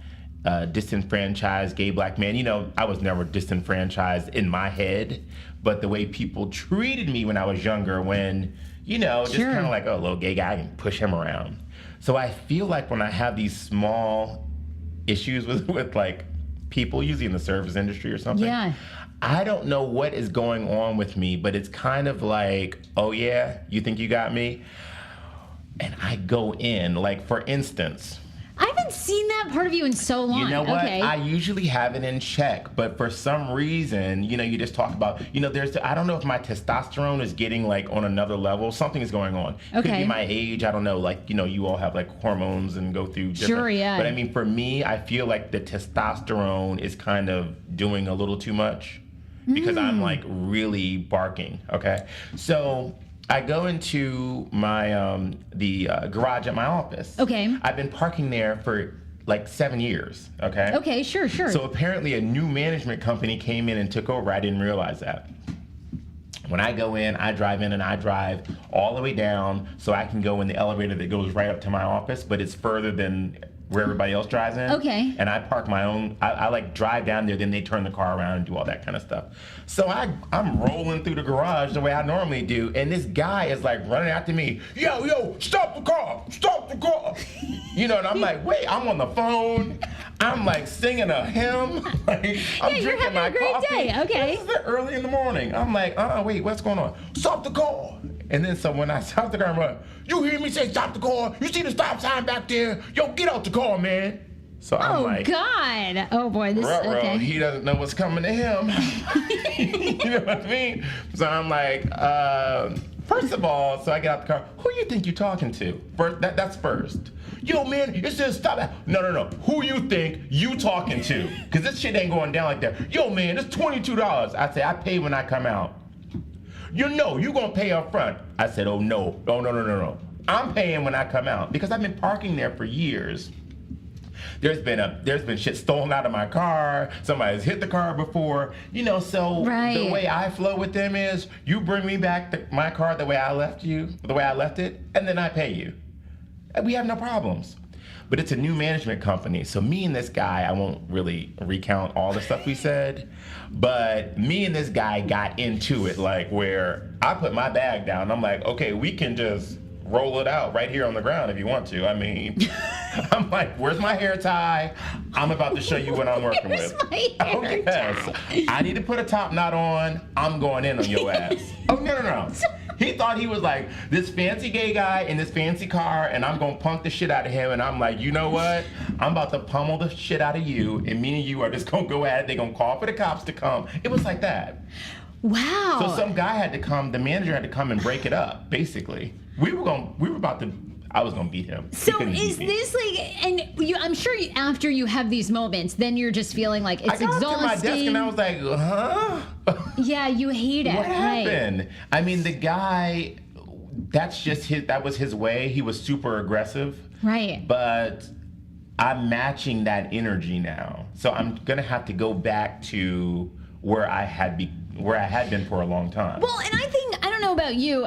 disenfranchised gay black man. I was never disenfranchised in my head, but the way people treated me when I was younger, when, just kind of like, oh, little gay guy, I can push him around. So I feel like when I have these small issues with like people, usually in the service industry or something, I don't know what is going on with me, but it's kind of like, oh yeah, you think you got me? And I go in, like for instance, I haven't seen that part of you in so long. You know what? Okay. I usually have it in check, but for some reason, you just talk about, I don't know if my testosterone is getting like on another level. Something is going on. Could be my age. I don't know. Like, you all have like hormones and go through different. Sure, yeah. But I mean, for me, I feel like the testosterone is kind of doing a little too much because I'm like really barking. Okay. So I go into my the garage at my office. Okay. I've been parking there for like 7 years. Okay. Okay, sure. So apparently a new management company came in and took over. I didn't realize that. When I go in, I drive in and I drive all the way down so I can go in the elevator that goes right up to my office, but it's further than where everybody else drives in. Okay. And I park my own, I like drive down there, then they turn the car around and do all that kind of stuff. So I'm rolling through the garage the way I normally do, and this guy is like running after me, yo, stop the car. And I'm like, wait, I'm on the phone. I'm like singing a hymn. Like, I'm you're drinking having my a great coffee. day. Okay. This is early in the morning. I'm like, wait, what's going on? Stop the car. And then so when I stop the car, I'm like, you hear me say stop the car? You see the stop sign back there? Yo, get out the car, man. So I'm like, God. Oh, boy. This okay. He doesn't know what's coming to him. You know what I mean? So I'm like, first of all, so I get out the car. Who you think you're talking to? First, that's first. Yo, man, it says stop. No. Who you think you talking to? Because this shit ain't going down like that. Yo, man, it's $22. I say, I pay when I come out. You gonna pay up front. I said, oh, no. I'm paying when I come out because I've been parking there for years. There's been shit stolen out of my car. Somebody's hit the car before. So the way I flow with them is you bring me back my car the way I left it, and then I pay you. And we have no problems. But it's a new management company. So me and this guy, I won't really recount all the stuff we said, but me and this guy got into it like where I put my bag down. I'm like, okay, we can just roll it out right here on the ground if you want to. I mean, I'm like, where's my hair tie? I'm about to show you what I'm working with. I need to put a top knot on. I'm going in on your ass. Oh, no. He thought he was like this fancy gay guy in this fancy car, and I'm going to punk the shit out of him. And I'm like, you know what? I'm about to pummel the shit out of you, and me and you are just going to go at it. They're going to call for the cops to come. It was like that. Wow. So some guy had to come, the manager had to come and break it up, basically. I was gonna beat him. So is this like, and I'm sure after you have these moments, then you're just feeling like it's exhausting. I got up to my desk and I was like, huh? Yeah, you hate it. What happened? I mean, the guy, that was his way. He was super aggressive. Right. But I'm matching that energy now. So I'm gonna have to go back to where I had been for a long time. Well, and I don't know about you,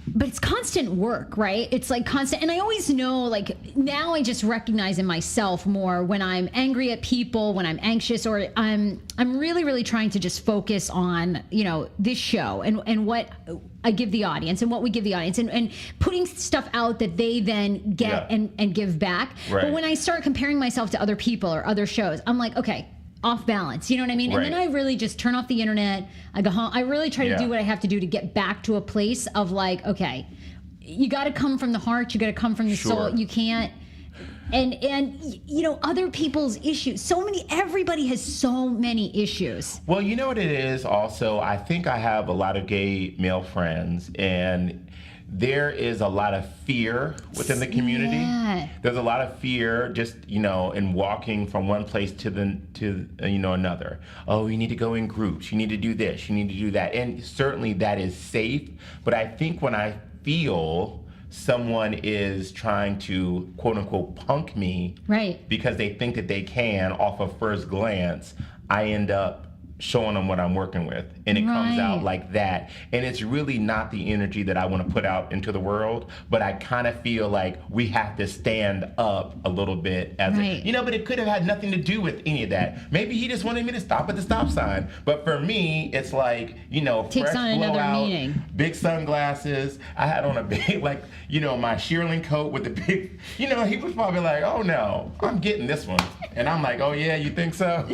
but it's constant work, right? It's like constant, and I always know, like, now I just recognize in myself more when I'm angry at people, when I'm anxious, or I'm really, really trying to just focus on, this show and what I give the audience and what we give the audience and putting stuff out that they then get and give back. Right. But when I start comparing myself to other people or other shows, I'm like, okay, off balance, you know what I mean? Right. And then I really just turn off the internet. I go home. I really try to do what I have to do to get back to a place of like, okay, you got to come from the heart. You got to come from the soul. You can't. And other people's issues. Everybody has so many issues. Well, you know what it is also? I think I have a lot of gay male friends, and there is a lot of fear within the community. Yeah. There's a lot of fear just, in walking from one place to another. Oh, you need to go in groups. You need to do this. You need to do that. And certainly that is safe. But I think when I feel someone is trying to, quote unquote, punk me, right, because they think that they can off of first glance, I end up showing them what I'm working with, and it comes out like that. And it's really not the energy that I want to put out into the world, but I kind of feel like we have to stand up a little bit as but it could have had nothing to do with any of that. Maybe he just wanted me to stop at the stop sign. But for me, it's like, takes fresh on another blowout, meaning. Big sunglasses. I had on a big, my shearling coat with the big, he was probably like, oh no, I'm getting this one. And I'm like, oh yeah, you think so?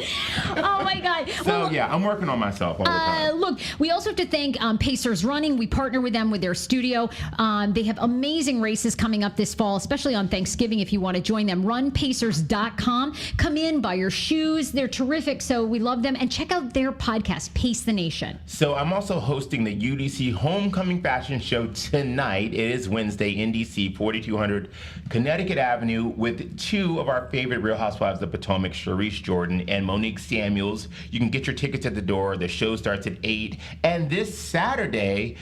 Oh my God. So yeah, I'm working on myself all the time. Look, we also have to thank Pacers Running. We partner with them with their studio. They have amazing races coming up this fall, especially on Thanksgiving if you want to join them. RunPacers.com. Come in, buy your shoes. They're terrific, so we love them. And check out their podcast, Pace the Nation. So I'm also hosting the UDC Homecoming Fashion Show tonight. It is Wednesday in DC, 4200 Connecticut Avenue, with two of our favorite Real Housewives of Potomac, Sharice Jordan and Monique Samuels. You can get your tickets at the door. The show starts at 8. And this Saturday,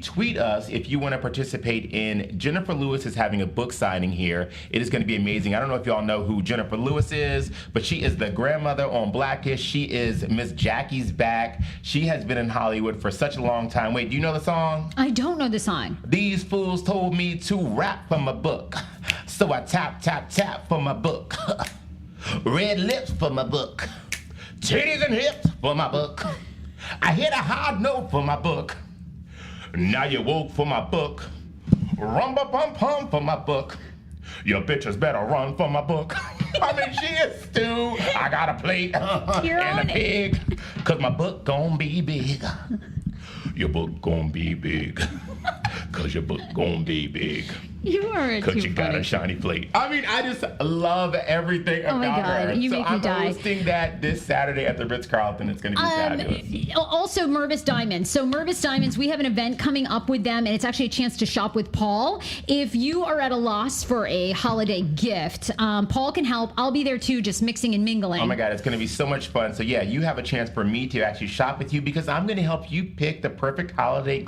tweet us if you want to participate in Jennifer Lewis is having a book signing here. It is going to be amazing. I don't know if y'all know who Jennifer Lewis is, but she is the grandmother on Blackish. She is Miss Jackie's back. She has been in Hollywood for such a long time. Wait, do you know the song? I don't know the song. These fools told me to rap for my book, so I tap, tap, tap for my book. Red lips for my book. Titties and hips for my book. I hit a hard note for my book. Now you woke for my book. Rumba pum pum for my book. Your bitches better run for my book. I mean, she is stew. I got a plate and a pig. Cause my book gon' be big. Your book gon' be big. Cause your book gon' be big. You are too Cause you got a shiny plate. I mean, I just love everything about her. You make me die. I'm hosting that this Saturday at the Ritz-Carlton. It's going to be fabulous. Also, Mervis Diamonds. So Mervis Diamonds, we have an event coming up with them, and it's actually a chance to shop with Paul. If you are at a loss for a holiday gift, Paul can help. I'll be there too, just mixing and mingling. Oh my God, it's going to be so much fun. So yeah, you have a chance for me to actually shop with you because I'm going to help you pick the perfect holiday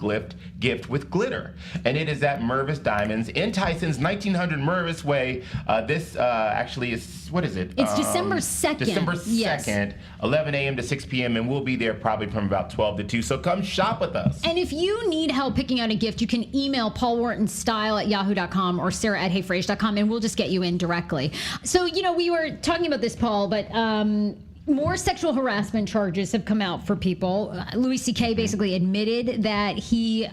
gift with glitter. And it is at Mervis Diamonds in in Tyson's 1900 Mervis Way. This actually is, what is it? It's December 2nd. December 2nd, Yes. 11 a.m. to 6 p.m. And we'll be there probably from about 12 to 2. So come shop with us. And if you need help picking out a gift, you can email paulwhartonstyle@yahoo.com or sarah@heyfrase.com, and we'll just get you in directly. So, we were talking about this, Paul, but more sexual harassment charges have come out for people. Louis C.K. basically admitted that he,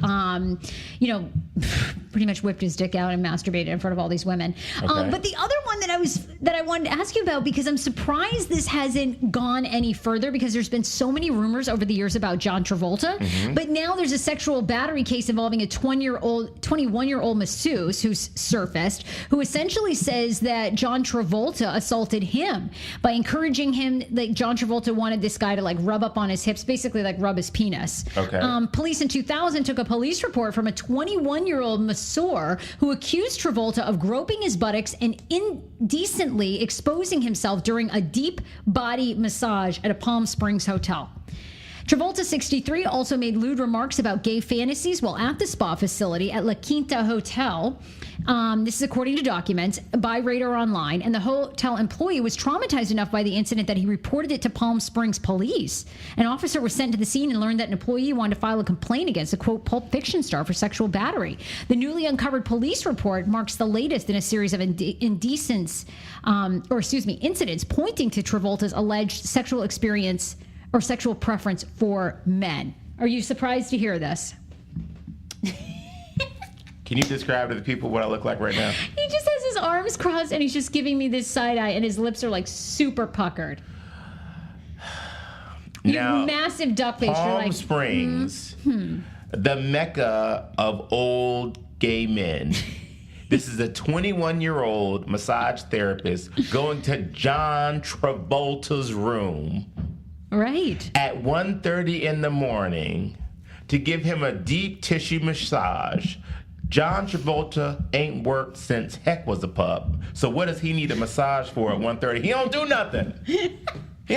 pretty much whipped his dick out and masturbated in front of all these women. Okay. But the other one that I wanted to ask you about, because I'm surprised this hasn't gone any further, because there's been so many rumors over the years about John Travolta. Mm-hmm. But now there's a sexual battery case involving a 21-year-old masseuse who's surfaced, who essentially says that John Travolta assaulted him by encouraging him. Like, John Travolta wanted this guy to rub up on his hips, basically rub his penis. Okay. Police in 2000 took a police report from a 21-year-old masseur who accused Travolta of groping his buttocks and indecently exposing himself during a deep body massage at a Palm Springs hotel. Travolta, 63, also made lewd remarks about gay fantasies while at the spa facility at La Quinta Hotel. This is according to documents by Radar Online. And the hotel employee was traumatized enough by the incident that he reported it to Palm Springs police. An officer was sent to the scene and learned that an employee wanted to file a complaint against a, quote, Pulp Fiction star for sexual battery. The newly uncovered police report marks the latest in a series of incidents pointing to Travolta's alleged sexual experience or sexual preference for men. Are you surprised to hear this? Can you describe to the people what I look like right now? He just has his arms crossed and he's just giving me this side eye, and his lips are super puckered. You have massive duck face. Palm Springs, the mecca of old gay men. This is a 21-year-old massage therapist going to John Travolta's room. Right. At 1:30 in the morning to give him a deep tissue massage. John Travolta ain't worked since heck was a pup. So what does he need a massage for at 1:30? He don't do nothing. He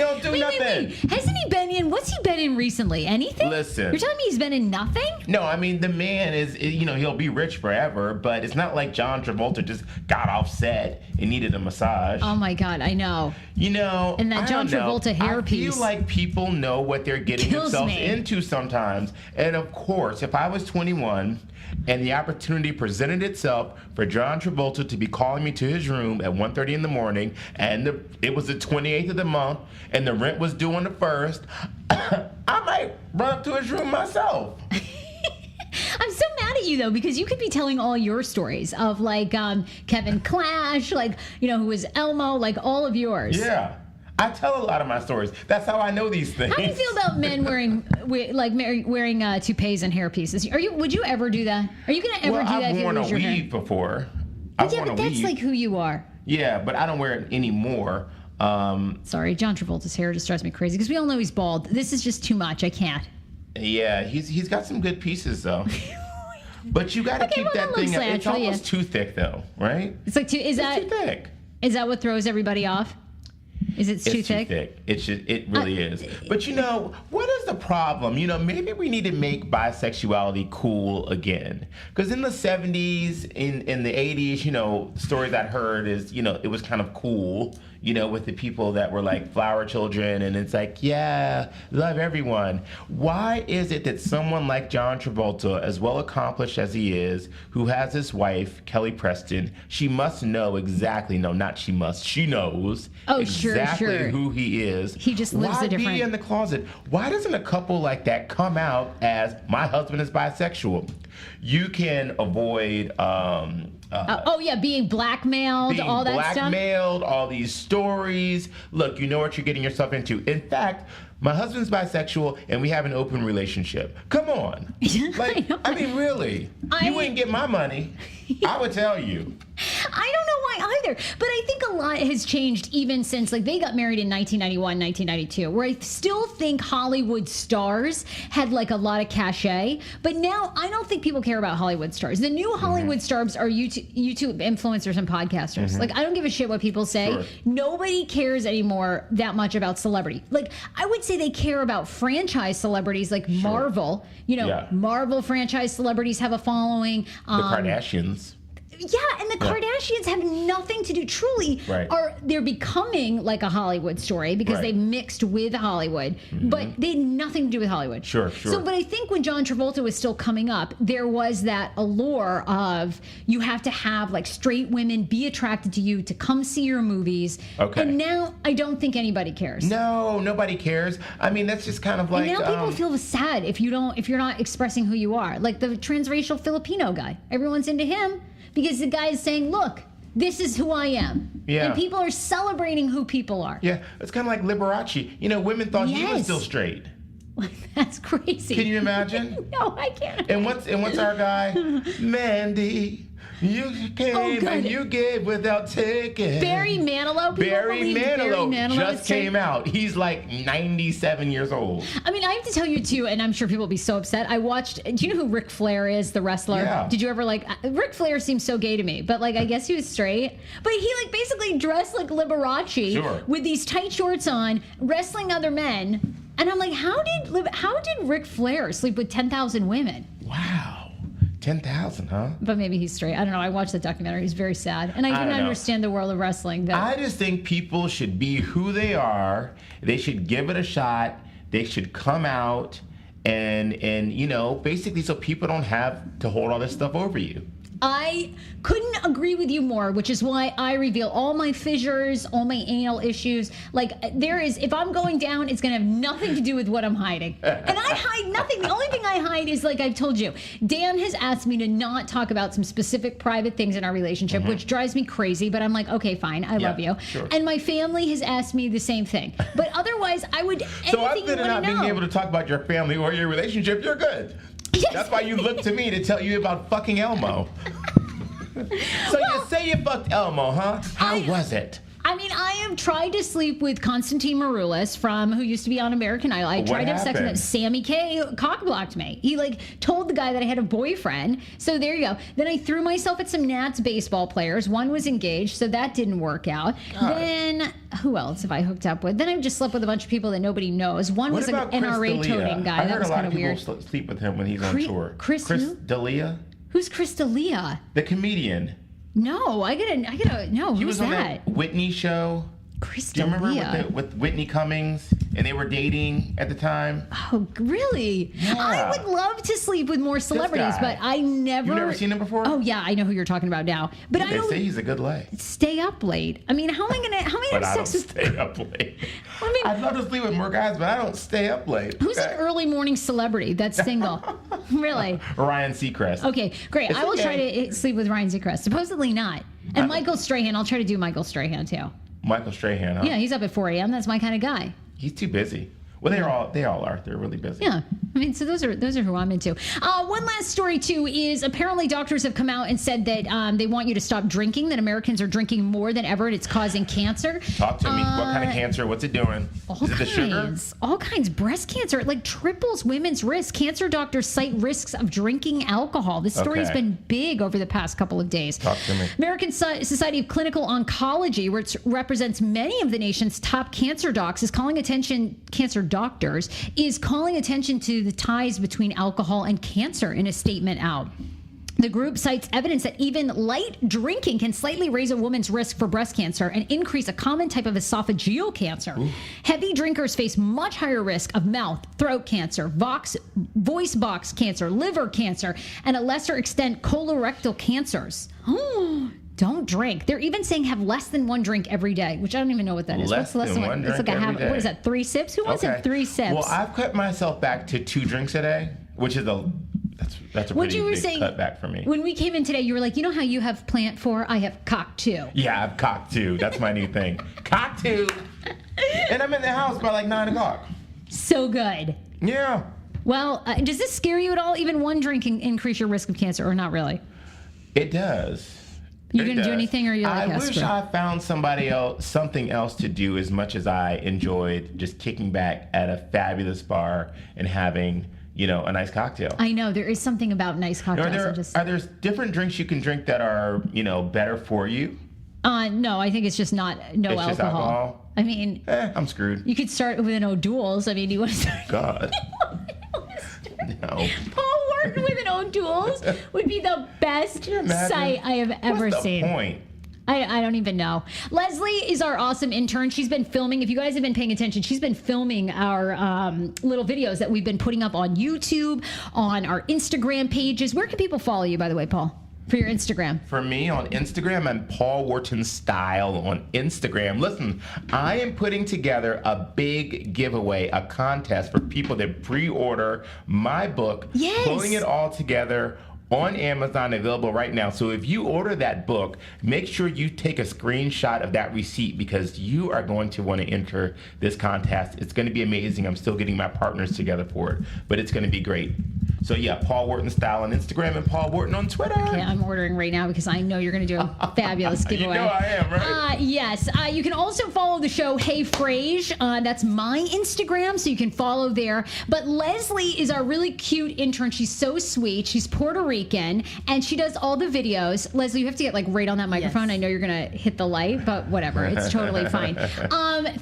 don't do nothing. Wait. Hasn't he been in? What's he been in recently? Anything? Listen. You're telling me he's been in nothing? No, I mean, the man is, he'll be rich forever, but it's not like John Travolta just got off set and needed a massage. Oh my God, I know. And that John Travolta hairpiece. I feel like people know what they're getting themselves into sometimes. And of course, if I was 21 and the opportunity presented itself for John Travolta to be calling me to his room at 1:30 in the morning, and it was the 28th of the month, and the rent was due on the 1st, I might run up to his room myself. I'm so mad at you, though, because you could be telling all your stories of, Kevin Clash, who was Elmo, all of yours. Yeah. I tell a lot of my stories. That's how I know these things. How do you feel about men wearing toupees and hair pieces? Would you ever do that? Are you going to ever do that if you lose your hair? I've worn a weave before. But that's who you are. Yeah, but I don't wear it anymore. Sorry, John Travolta's hair just drives me crazy because we all know he's bald. This is just too much. I can't. Yeah, he's got some good pieces though. But you got to keep that thing. It's almost too thick though, right? It's too thick. Is that what throws everybody off? It's too thick? It really is. But what is the problem? Maybe we need to make bisexuality cool again. Because in the 70s, in the 80s, stories I heard is, it was kind of cool, with the people that were like flower children, and it's like, yeah, love everyone. Why is it that someone like John Travolta, as well accomplished as he is, who has his wife, Kelly Preston, she must know exactly, no, not she must, she knows exactly who he is. He just lives a different... Why be in the closet? Why doesn't a couple like that come out as, my husband is bisexual? You can avoid... being blackmailed, all that stuff. All these stories. Look, you know what you're getting yourself into. In fact, my husband's bisexual and we have an open relationship. Come on. I mean, really. You wouldn't get my money. I would tell you. I don't know why either, but I think a lot has changed even since they got married in 1991, 1992, where I still think Hollywood stars had a lot of cachet, but now I don't think people care about Hollywood stars. The new Hollywood stars are YouTube influencers and podcasters. I don't give a shit what people say. Sure. Nobody cares anymore that much about celebrity. I would say they care about franchise celebrities like Marvel. Marvel franchise celebrities have a following. The Kardashians. Yeah, and the Kardashians have nothing to do. Truly, they're becoming like a Hollywood story because they mixed with Hollywood, but they had nothing to do with Hollywood. Sure. So, but I think when John Travolta was still coming up, there was that allure of you have to have like straight women be attracted to you to come see your movies. Okay. And now I don't think anybody cares. No, nobody cares. I mean, that's just kind of like. And now people feel sad if you're not expressing who you are. Like the transracial Filipino guy, everyone's into him. Because the guy is saying, look, this is who I am. Yeah. And people are celebrating who people are. Yeah, it's kind of like Liberace. You know, women thought he was still straight. That's crazy. Can you imagine? No, I can't. And what's our guy? Mandy. You came and you gave without taking. Barry Manilow. Barry Manilow just straight. came out. He's like 97 years old. I mean, I have to tell you too, and I'm sure people will be so upset. I watched. Do you know who Ric Flair is, the wrestler? Yeah. Did you ever like? Ric Flair seems so gay to me, but like I guess he was straight. But he like basically dressed like Liberace with these tight shorts on, wrestling other men. And I'm like, how did Ric Flair sleep with 10,000 women? Wow. 10,000, huh? But maybe he's straight. I don't know. I watched the documentary. He's very sad. And I didn't understand the world of wrestling. I just think people should be who they are. They should give it a shot. They should come out and you know, basically so people don't have to hold all this stuff over you. I couldn't agree with you more, which is why I reveal all my fissures, all my anal issues. Like, if I'm going down, it's going to have nothing to do with what I'm hiding. And I hide nothing. The only thing I hide is, like I've told you, Dan has asked me to not talk about some specific private things in our relationship, which drives me crazy. But I'm like, okay, fine. I love you. Sure. And my family has asked me the same thing. But otherwise, I would, So other anything you than want not to know. being able to talk about your family or your relationship, you're good. Yes. That's why you look to me to tell you about fucking Elmo. So you say you fucked Elmo, huh? How was it? I mean, I have tried to sleep with Constantine Maroulis who used to be on American Idol. I tried to have sex with him. Sammy K cock-blocked me. He told the guy that I had a boyfriend. So there you go. Then I threw myself at some Nats baseball players. One was engaged, so that didn't work out. God. Then who else have I hooked up with? Then I've just slept with a bunch of people that nobody knows. One was an NRA toting guy. I That heard was a lot kind of of weird. people sleep with him when he's on tour. Chris who? D'Elia? Who's Chris D'Elia? The comedian. No, I gotta no. He Who's was on that? Whitney show. Chris Do you remember D'Elia. with Whitney Cummings and they were dating at the time? Oh, really? Yeah. I would love to sleep with more celebrities, guy. but I never. You've never seen him before? Oh yeah, I know who you're talking about now. But I They don't say he's a good lay. stay up late. I mean, how am I gonna But I have don't sex with? stay up late. I mean, I'd love to sleep with more guys, but I don't stay up late. who's okay? an early morning celebrity that's single? Really? Ryan Seacrest. Okay, great. It's I will try okay. to sleep with Ryan Seacrest. Supposedly not. And Michael Strahan. I'll try to do Michael Strahan too. Michael Strahan, huh? Yeah, he's up at 4 a.m. That's my kind of guy. He's too busy. Well, they all are. They're really busy. Yeah. I mean, so those are who I'm into. One last story, too, is apparently doctors have come out and said that they want you to stop drinking, that Americans are drinking more than ever, and it's causing cancer. Talk to me. What kind of cancer? What's it doing? Is it the sugar? All kinds. Breast cancer. It triples women's risk. Cancer doctors cite risks of drinking alcohol. This story has been big over the past couple of days. Talk to me. American Society of Clinical Oncology, which represents many of the nation's top cancer doctors, is calling attention to the ties between alcohol and cancer in a statement out. The group cites evidence that even light drinking can slightly raise a woman's risk for breast cancer and increase a common type of esophageal cancer. Ooh. Heavy drinkers face much higher risk of mouth, throat cancer, voice box cancer, liver cancer, and a lesser extent colorectal cancers. Don't drink. They're even saying have less than one drink every day, which I don't even know what that is. What's less than one drink It's like every day? What is that, 3 sips? Who wants to have 3 sips? Well, I've cut myself back to 2 drinks a day, which is that's a pretty big cutback for me. When we came in today, you were like, you know how you have plant 4? I have cock 2. Yeah, I've cock 2. That's my new thing. Cock 2. And I'm in the house by like 9 o'clock. So good. Yeah. Well, does this scare you at all? Even one drink can increase your risk of cancer, or not really? It does. You didn't do anything, or you're like, I wish I found something else to do as much as I enjoyed just kicking back at a fabulous bar and having, a nice cocktail. I know there is something about nice cocktails. Are there different drinks you can drink that are, better for you? No, I think it's just no alcohol. Just alcohol? I mean, I'm screwed. You could start with an O'Doul's. I mean, do you want to start? God. No. Paul Wharton with an own tools would be the best sight I have ever What's the seen. point? I don't even know. Leslie is our awesome intern. She's been filming. If you guys have been paying attention, she's been filming our little videos that we've been putting up on YouTube, on our Instagram pages. Where can people follow you, by the way, Paul, for your Instagram? For me on Instagram, I'm Paul Wharton Style on Instagram. Listen, I am putting together a big giveaway, a contest for people that pre-order my book, Yes. pulling it all together on Amazon, available right now. So if you order that book, make sure you take a screenshot of that receipt because you are going to want to enter this contest. It's going to be amazing. I'm still getting my partners together for it, but it's going to be great. So yeah, Paul Wharton Style on Instagram and Paul Wharton on Twitter. Okay, I'm ordering right now because I know you're going to do a fabulous giveaway. You know I am, right? Yes. You can also follow the show, Hey Frase. That's my Instagram, so you can follow there. But Leslie is our really cute intern. She's so sweet. She's Puerto Rican, and she does all the videos. Leslie, you have to get like right on that microphone. Yes. I know you're going to hit the light, but whatever. It's totally fine.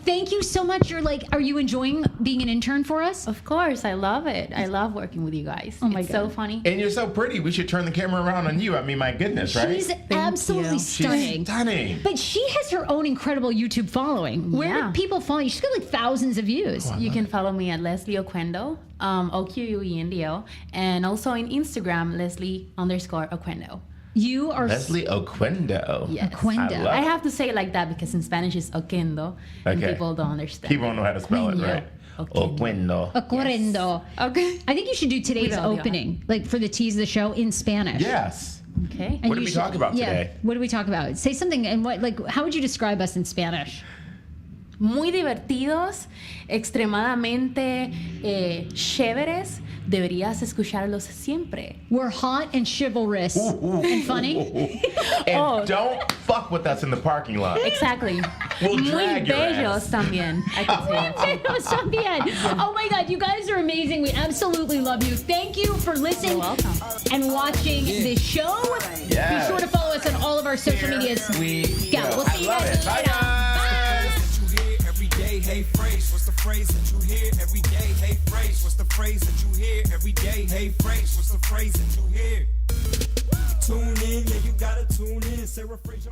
Thank you so much. Are you enjoying being an intern for us? Of course, I love it. I love working with you guys. Oh my it's God. so funny. And you're so pretty. We should turn the camera around on you. I mean, my goodness, right? She's absolutely you. stunning. She's stunning. But she has her own incredible YouTube following. Where Yeah. do people follow you? She's got like thousands of views. You can follow me at Leslie Oquendo, Oquendo, and also in Instagram, Leslie_Oquendo. You are Leslie Oquendo. Yes. Oquendo. I love I it. have to say it like that because in Spanish it's Oquendo, and Okay. people don't understand. People don't know how to spell it, right? Oquendo. Oquendo. Correndo. Okay. I think you should do today's Cuidado. opening, like for the tease of the show in Spanish. Yes. Okay. And What did you we talk about today? What did we talk about? Say something. And how would you describe us in Spanish? Muy divertidos, extremadamente chéveres. Deberías escucharlos siempre. We're hot and chivalrous and funny. And don't fuck with us in the parking lot. Exactly. We'll Muy drag your ass. bellos también. I can say that. That was so bad. Oh my God, you guys are amazing. We absolutely love you. Thank you for listening You're welcome. and watching this show. Yes. Be sure to follow us on all of our social medias. We Yeah, go. we'll see you I love guys it. Bye, later. guys. You hear every day, hey phrase. What's the phrase that you hear every day? Hey phrase. What's the phrase that you hear every day? Hey phrase. What's the phrase that you hear? Tune in, yeah, you gotta tune in. Sarah Fraser.